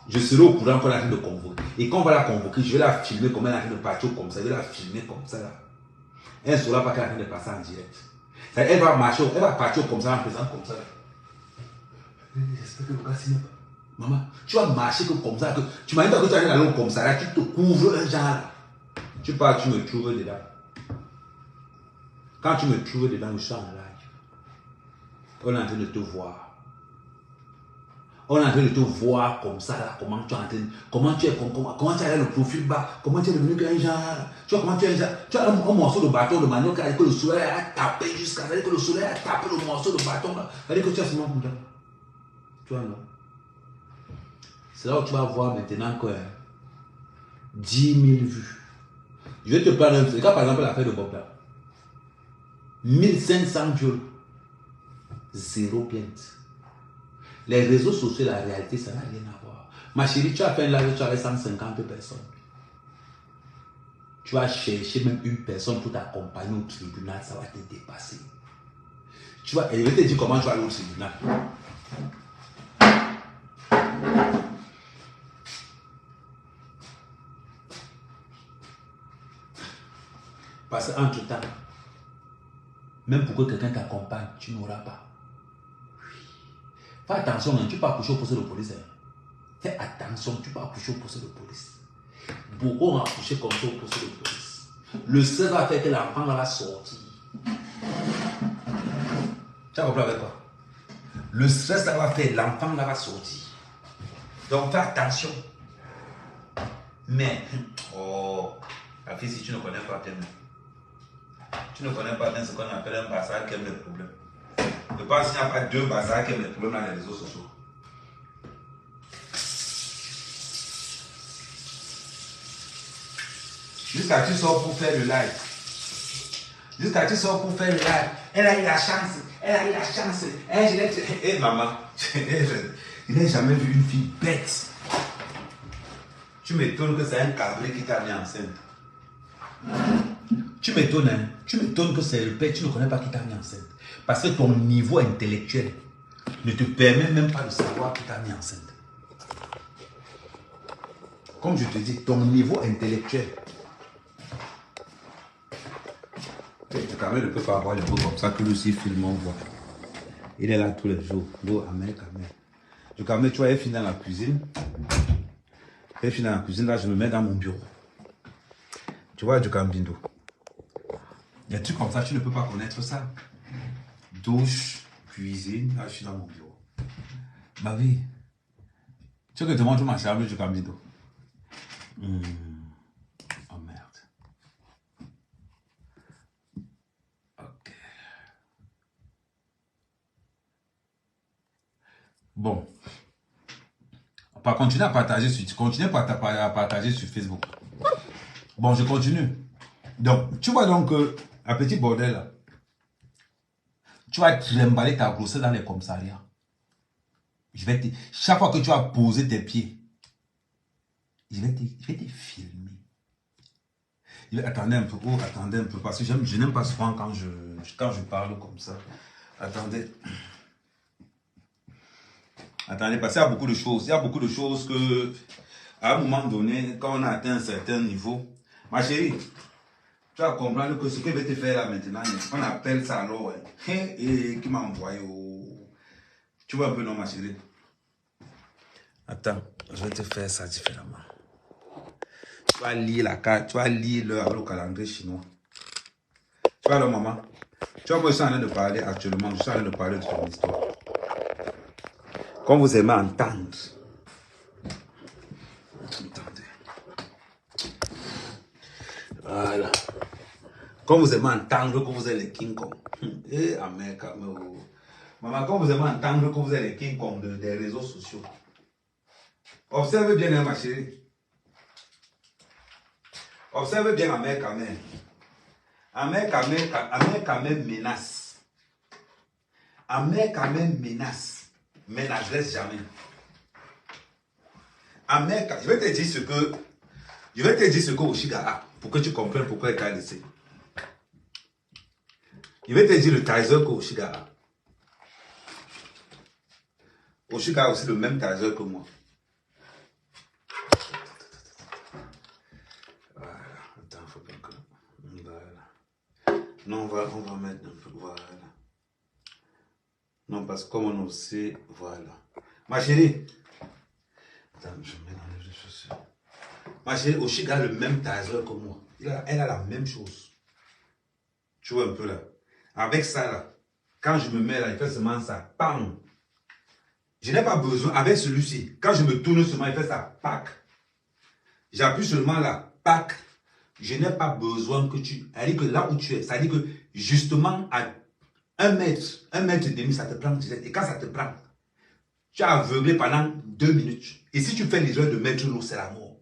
Je serai au courant qu'on a de convoquer. Et quand on va la convoquer, je vais la filmer comme elle a fait de partir comme ça. Je vais la filmer comme ça. Là. Elle ne saura pas qu'elle a fait de passer en direct. Elle va marcher, elle va partir comme ça, en faisant comme ça. J'espère que le gars s'y met pas. Maman, tu vas marcher comme ça. Que, tu m'as dit que tu as une comme ça. Là, tu te couvres un genre. Là. Tu pars, tu me trouves dedans. Quand tu me trouves dedans, je suis en live. On est en train de te voir. On est en train de te voir comme ça, là, comment tu es en train, comment tu as le profil bas, comment tu es devenu un genre, tu vois comment tu es un genre, tu as un morceau de bâton de manioc, que le soleil a tapé jusqu'à, que le soleil a tapé le morceau de bâton, là, que tu as seulement comme ça. Tu vois, non? C'est là où tu vas voir maintenant que 10 000 vues. Je vais te prendre un truc, par exemple l'affaire de Bob là. 1500 viols, 0 plainte. Les réseaux sociaux, la réalité, ça n'a rien à voir. Ma chérie, tu as fait un live, tu avais 150 personnes. Tu vas chercher même une personne pour t'accompagner au tribunal, ça va te dépasser. Tu vas, et je vais te dire comment tu vas aller au tribunal. Parce qu'entre-temps, même pour que quelqu'un t'accompagne, tu n'auras pas. Fais attention, hein, tu peux accoucher au poste de police. Hein. Fais attention, tu peux accoucher au poste de police. Beaucoup ont accouché comme ça au poste de police. Le stress va faire que l'enfant va sortir. Tu as compris avec quoi? Le stress va faire, l'enfant va sortir. Donc fais attention. Mais, oh, la fille, si tu ne connais pas, tu ne connais pas ce qu'on appelle un bazar qui aime les problèmes. Je pense qu'il n'y a pas deux bazars qui aiment les problèmes dans les réseaux sociaux. Jusqu'à tu sors pour faire le live. Jusqu'à tu sors pour faire le live. Elle a eu la chance. Elle a eu la chance. Hé maman, je n'ai jamais vu une fille bête. Tu m'étonnes que c'est un câblé qui t'a mis enceinte. Tu m'étonnes, hein? Tu m'étonnes que c'est le père, tu ne connais pas qui t'a mis enceinte. Parce que ton niveau intellectuel ne te permet même pas de savoir qui t'a mis enceinte. Comme je te dis, ton niveau intellectuel. Le Kamé ne peut pas avoir les mots comme ça que lui aussi filme, on voit. Il est là tous les jours. Go, Kamé. Le Kamé, tu vois, il finit dans la cuisine. Il finit dans la cuisine, là, je me mets dans mon bureau. Tu vois, du Kambindo. Il y a des trucs comme ça, tu ne peux pas connaître ça. Douche, cuisine, là, je suis dans mon bureau. Ma vie. Tu veux que je te montre ma chambre du Kambindo? Oh merde. Ok. Bon. On va continuer à partager sur Facebook. Bon, je continue. Donc, tu vois donc un petit bordel là. Tu vas trimballer ta grossesse dans les commissariats. Chaque fois que tu vas poser tes pieds, je vais te filmer. Attendez un peu, attendez un peu, parce que je n'aime pas souvent quand je parle comme ça. Attendez. Attendez, parce qu'il y a beaucoup de choses. Il y a beaucoup de choses que, à un moment donné, quand on a atteint un certain niveau, ma chérie, tu vas comprendre que ce que je vais te faire là maintenant, on appelle ça alors, et qui m'a envoyé au... Tu vois un peu, non, ma chérie? Attends, je vais te faire ça différemment. Tu vas lire la carte, tu vas lire le calendrier chinois. Tu vois, alors, maman, tu vois, moi, je suis en train de parler actuellement, je suis en train de parler de ton histoire. Comme vous aimez entendre. Attendez. Voilà. Quand vous aimez entendre que vous êtes les King Kong. Eh, America, maman, quand vous aimez entendre que vous êtes les King Kong des réseaux sociaux. Observez bien, hein, ma chérie. Observez bien America, même. America même menace. America même menace. Mais n'adresse jamais. America, je vais te dire ce que Oshiga a, pour que tu comprennes pourquoi il t'a laissé. Je vais te dire le taser que Oshiga a. Oshiga a aussi le même taser que moi. Voilà. Attends, faut pas que... Voilà. Non, on va mettre un peu... Voilà. Non, parce que comme on aussi... Voilà. Ma chérie. Attends, je mets dans les chaussures. Ma chérie, Oshiga a le même taser que moi. Elle a la même chose. Tu vois un peu là. Avec ça là, quand je me mets là, il fait seulement ça. Pam. Je n'ai pas besoin, avec celui-ci, quand je me tourne seulement, il fait ça. Pac. J'appuie seulement là. Pac. Je n'ai pas besoin que tu... C'est-à-dire que là où tu es, c'est-à-dire que justement à 1 mètre et demi, ça te prend direct. Et quand ça te prend, tu es aveuglé pendant 2 minutes. Et si tu fais l'erreur de mettre l'eau, c'est la mort.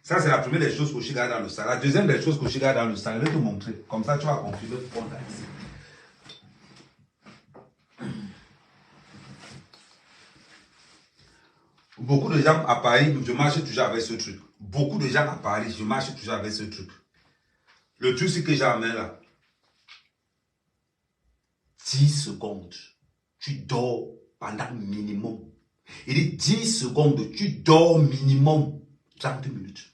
Ça, c'est la première des choses qu'Oshiga a dans le sac. La deuxième des choses qu'Oshiga a dans le sac, je vais te montrer. Comme ça, tu vas confirmer pour qu'on ici. Beaucoup de gens à Paris, je marche toujours avec ce truc. Beaucoup de gens à Paris, je marche toujours avec ce truc. Le truc, c'est que j'ai en main là. 10 secondes. Tu dors pendant minimum. Il dit 10 secondes, tu dors minimum 30 minutes.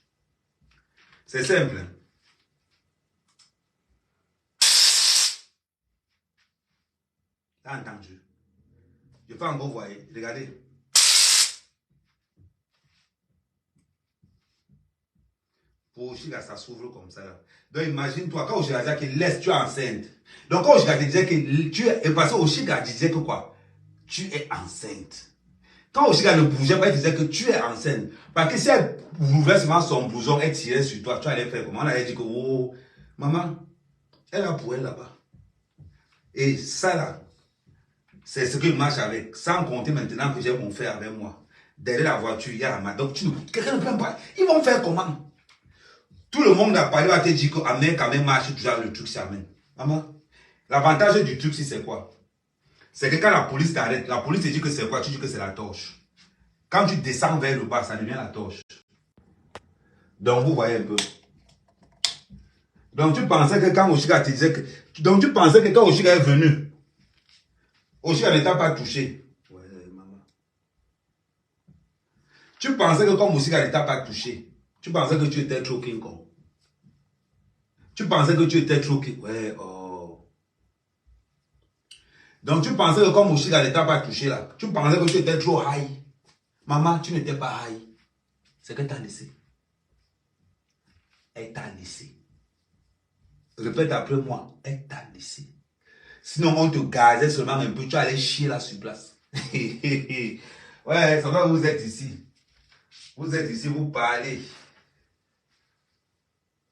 C'est simple. Hein? T'as entendu? Je peux encore voir. Regardez. Pour Oshiga, ça s'ouvre comme ça. Là. Donc imagine-toi, quand Oshiga disait que laisse, tu es enceinte. Donc quand Oshiga te disait que tu es... Parce que Oshiga disait que quoi? Tu es enceinte. Quand Oshiga ne bougeait pas, il disait que tu es enceinte. Parce que si elle ouvrait seulement son blouson, elle tirait sur toi, tu allais faire comment? Elle allait dire que, oh, maman, elle a pour elle là-bas. Et ça là, c'est ce que je marche avec. Sans compter maintenant que j'ai mon frère avec moi. Derrière la voiture, il y a la main. Donc quelqu'un ne peut pas. Ils vont faire comment? Tout le monde a parlé, va te dire qu'Amène quand même marche toujours le truc, c'est Amène. Maman, l'avantage du truc, c'est quoi? C'est que quand la police t'arrête, la police te dit que c'est quoi? Tu dis que c'est la torche. Quand tu descends vers le bas, ça devient la torche. Donc, vous voyez un peu. Donc, tu pensais que quand Oshiga te disait que... Donc, tu pensais que quand Oshiga est venu, Oshiga ne t'a pas touché. Ouais, maman. Tu pensais que comme Oshiga ne t'a pas touché, tu pensais que tu étais trop King Kong. Tu pensais que tu étais trop King... Ouais, oh. Donc, tu pensais que comme Oshiga ne t'a pas touché là, tu pensais que tu étais trop high. Maman, tu n'étais pas high. C'est que t'as laissé. Elle t'a laissé. Répète après moi, elle t'a laissé. Sinon, on te gazait seulement un peu, tu allais chier là sur place. Ouais, ça va, vous êtes ici. Vous êtes ici, vous parlez.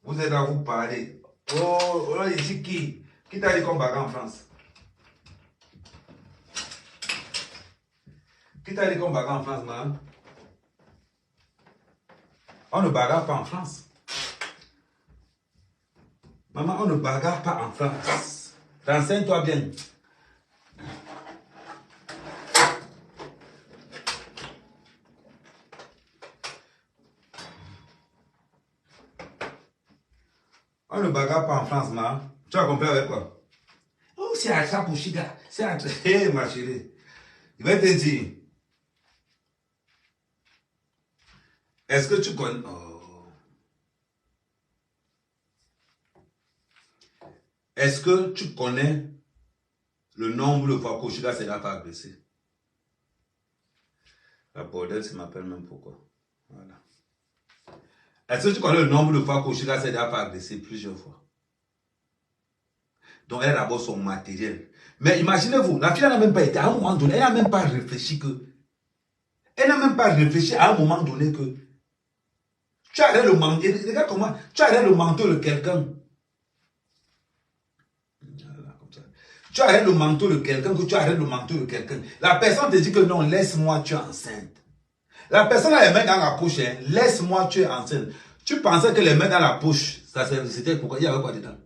Vous êtes là, vous parlez. Oh, ici qui? Qui t'a dit qu'on bagarre en France? Qui t'a dit qu'on bagarre en France, madame? On ne bagarre pas en France. Maman, on ne bagarre pas en France. Renseigne-toi bien. On ne bagarre pas en France, ma. Tu as compris avec quoi? Oh, c'est à ça pour Chiga. C'est à... Hé, ma chérie. Je vais te dire. Est-ce que tu connais... Oh. Est-ce que tu connais le nombre de fois qu'Oshiga s'est pas agressé? La bordel, ça m'appelle même pourquoi. Voilà. Est-ce que tu connais le nombre de fois qu'Oshiga s'est pas agressé plusieurs fois? Donc, elle a d'abord son matériel. Mais imaginez-vous, la fille n'a même pas été, à un moment donné, elle n'a même pas réfléchi que... Elle n'a même pas réfléchi à un moment donné que... Tu arrêtes le manteau, regarde comment... Tu arrêtes le manteau de quelqu'un. Voilà, comme ça. Tu arrêtes le manteau de quelqu'un, que tu arrêtes le manteau de quelqu'un. La personne te dit que non, laisse-moi, tu es enceinte. La personne a les mains dans la poche, hein. Laisse-moi, tu es enceinte. Tu pensais que les mains dans la poche, c'était pourquoi? Il y avait quoi dedans?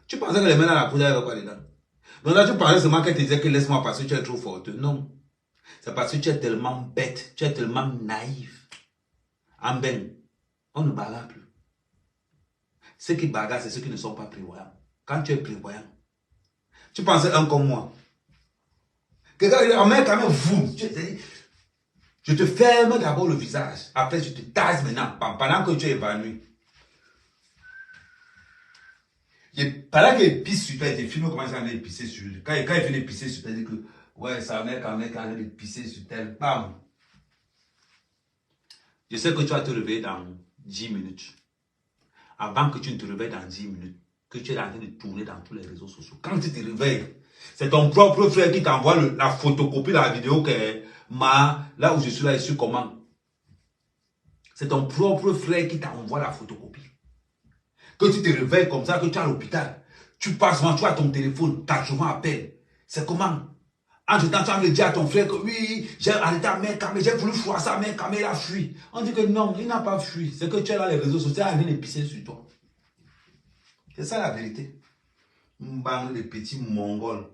Tu pensais que les mains dans la poche, il y avait quoi dedans? Donc là, tu pensais seulement qu'elle te disait que laisse-moi parce que tu es trop forte. Non. C'est parce que tu es tellement bête, tu es tellement naïf. En ben, on ne bagarre plus. Ceux qui bagarrent, c'est ceux qui ne sont pas prévoyants. Quand tu es prévoyant, tu pensais un comme moi. Quelqu'un met quand même vous. Je te ferme d'abord le visage. Après, je te tasse maintenant. Pendant que tu es évanoui. Pendant qu'il pisse sur toi, il te filme comment il vient de pisser sur lui. Quand il vient de pisser sur toi, il dit que ouais, sa mère quand même vient de pisser sur tel. Bam. Je sais que tu vas te réveiller dans 10 minutes. Avant que tu ne te réveilles dans 10 minutes, que tu es en train de tourner dans tous les réseaux sociaux. Quand tu te réveilles, c'est ton propre frère qui t'envoie la photocopie de la vidéo que là où je suis là, je suis comment. C'est ton propre frère qui t'envoie la photocopie. Que tu te réveilles comme ça, que tu es à l'hôpital. Tu passes, tu as ton téléphone, ta chemin appelle. C'est comment? En ce temps, tu vas me dire à ton frère que oui, j'ai arrêté à mère Kamé, j'ai voulu voir ça, mère Kamé, il a fui. On dit que non, il n'a pas fui. C'est que tu es là, les réseaux sociaux, il vient de pisser sur toi. C'est ça la vérité. Mbang, les petits mongols.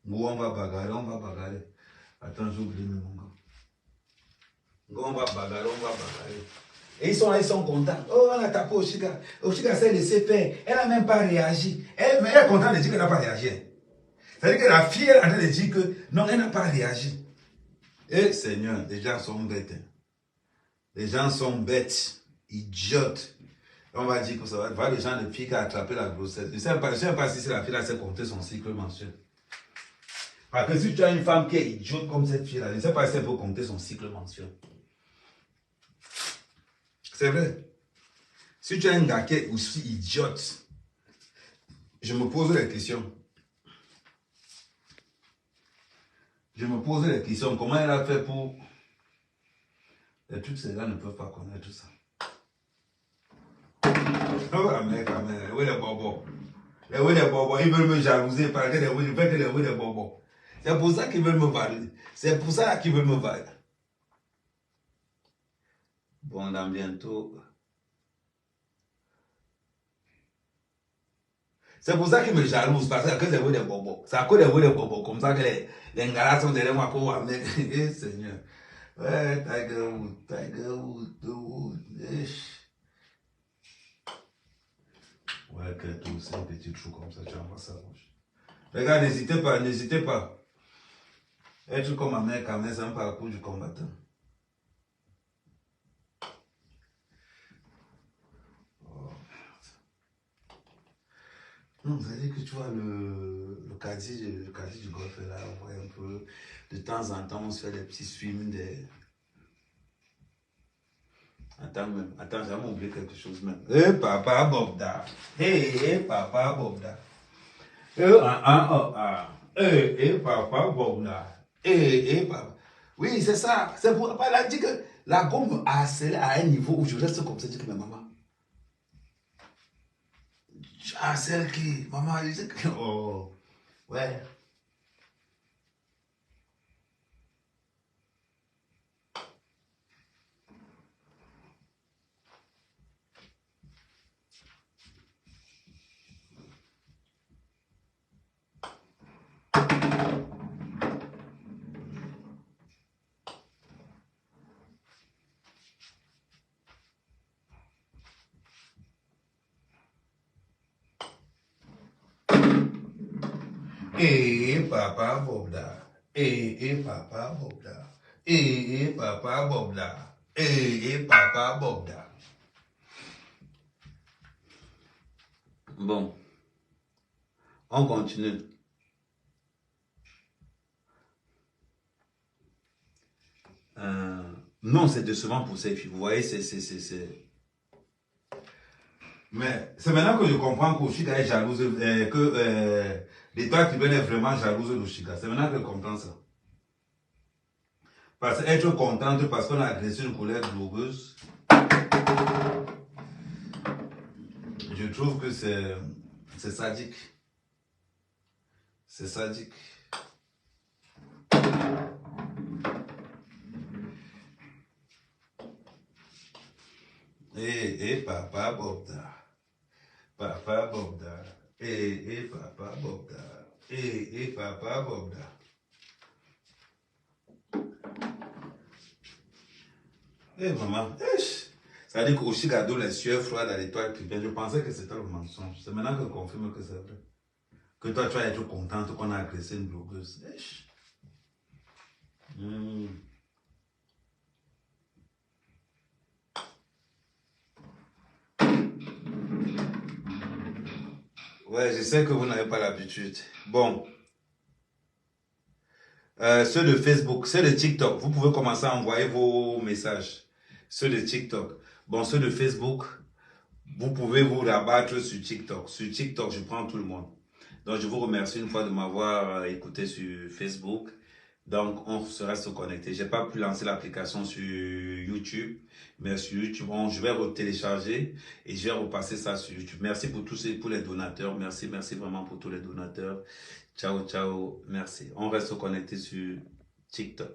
On va bagarrer, on va bagarrer. Attends, j'ai oublié mes mongols. On va bagarrer, on va bagarrer. Et ils sont là, ils sont contents. Oh, on a tapé Oshiga. Oshiga s'est laissé faire. Elle n'a même pas réagi. Mais elle est contente de dire qu'elle n'a pas réagi. C'est-à-dire que la fille, elle est en train de dire que non, elle n'a pas réagi. Eh Seigneur, les gens sont bêtes. Hein. Les gens sont bêtes, idiotes. On va dire que ça va voir les gens, les filles qui ont attrapé la grossesse. Je ne sais pas si la fille là sait compter son cycle mensuel. Parce que si tu as une femme qui est idiote comme cette fille-là, je ne sais pas si elle peut compter son cycle mensuel. C'est vrai. Si tu as un gars qui est aussi idiote, je me pose les questions. Je me pose les questions. Comment elle a fait pour... Et tous ces gars ne peuvent pas connaître tout ça. Oh, mec, oui, les bobos. Les oui, les bobos, ils veulent me jalouser parce que les oui, les bobos. C'est pour ça qu'ils veulent me valider. C'est pour ça qu'ils veulent me valider. Bon, dans bientôt... C'est pour ça qu'ils me jalousent, parce que c'est des bobos. C'est à cause des bobos, comme ça que les gars sont derrière moi pour amener. Eh Seigneur. Ouais, Tiger Wood. Ouais, que tout, c'est un petit trou comme ça, tu envoies ça rouge. Les gars, n'hésitez pas, n'hésitez pas. Être comme ma mère, quand même, c'est un parcours du combattant. Non, vous allez que tu vois le caddie du golf là, on voit un peu, de temps en temps, on se fait des petits swims, des... Attends, j'ai oublié quelque chose même. Eh, papa Bobda. Papa Bobda. Papa Bobda. Papa. Oui, c'est ça. C'est pour, elle a dit que la gomme a scellé à un niveau où je reste comme ça, je dis que ma maman. Ah, celle qui, maman, elle dit que, oh, ouais. Papa Bobda. Papa Bobda. Papa Bobda. Papa Bobda. Bon. On continue. Non, c'est décevant pour ces filles. Vous voyez, c'est... Mais c'est maintenant que je comprends qu'Oshiga est jalouse, que l'étoile cubaine est vraiment jalouse d'Oshiga. C'est maintenant que je comprends ça. Parce qu'elle est contente parce qu'on a agressé une collègue blogueuse. Je trouve que c'est sadique. C'est sadique. Papa Bobda. Papa Bobda. Papa Bobda. Papa Bobda. Maman. Ça veut dire qu'Oshiga donne les sueurs froides à l'étoile cubaine. Je pensais que c'était le mensonge. C'est maintenant que je confirme que c'est vrai. Que toi, tu vas être contente qu'on a agressé une blogueuse. Ouais, je sais que vous n'avez pas l'habitude. Bon. Ceux de Facebook, ceux de TikTok, vous pouvez commencer à envoyer vos messages. Ceux de TikTok. Bon, ceux de Facebook, vous pouvez vous rabattre sur TikTok. Sur TikTok, je prends tout le monde. Donc, je vous remercie une fois de m'avoir écouté sur Facebook. Donc, on se reste connecté. J'ai pas pu lancer l'application sur YouTube, mais sur YouTube, je vais télécharger et je vais repasser ça sur YouTube. Merci pour pour les donateurs. Merci vraiment pour tous les donateurs. Ciao, ciao. Merci. On reste connecté sur TikTok.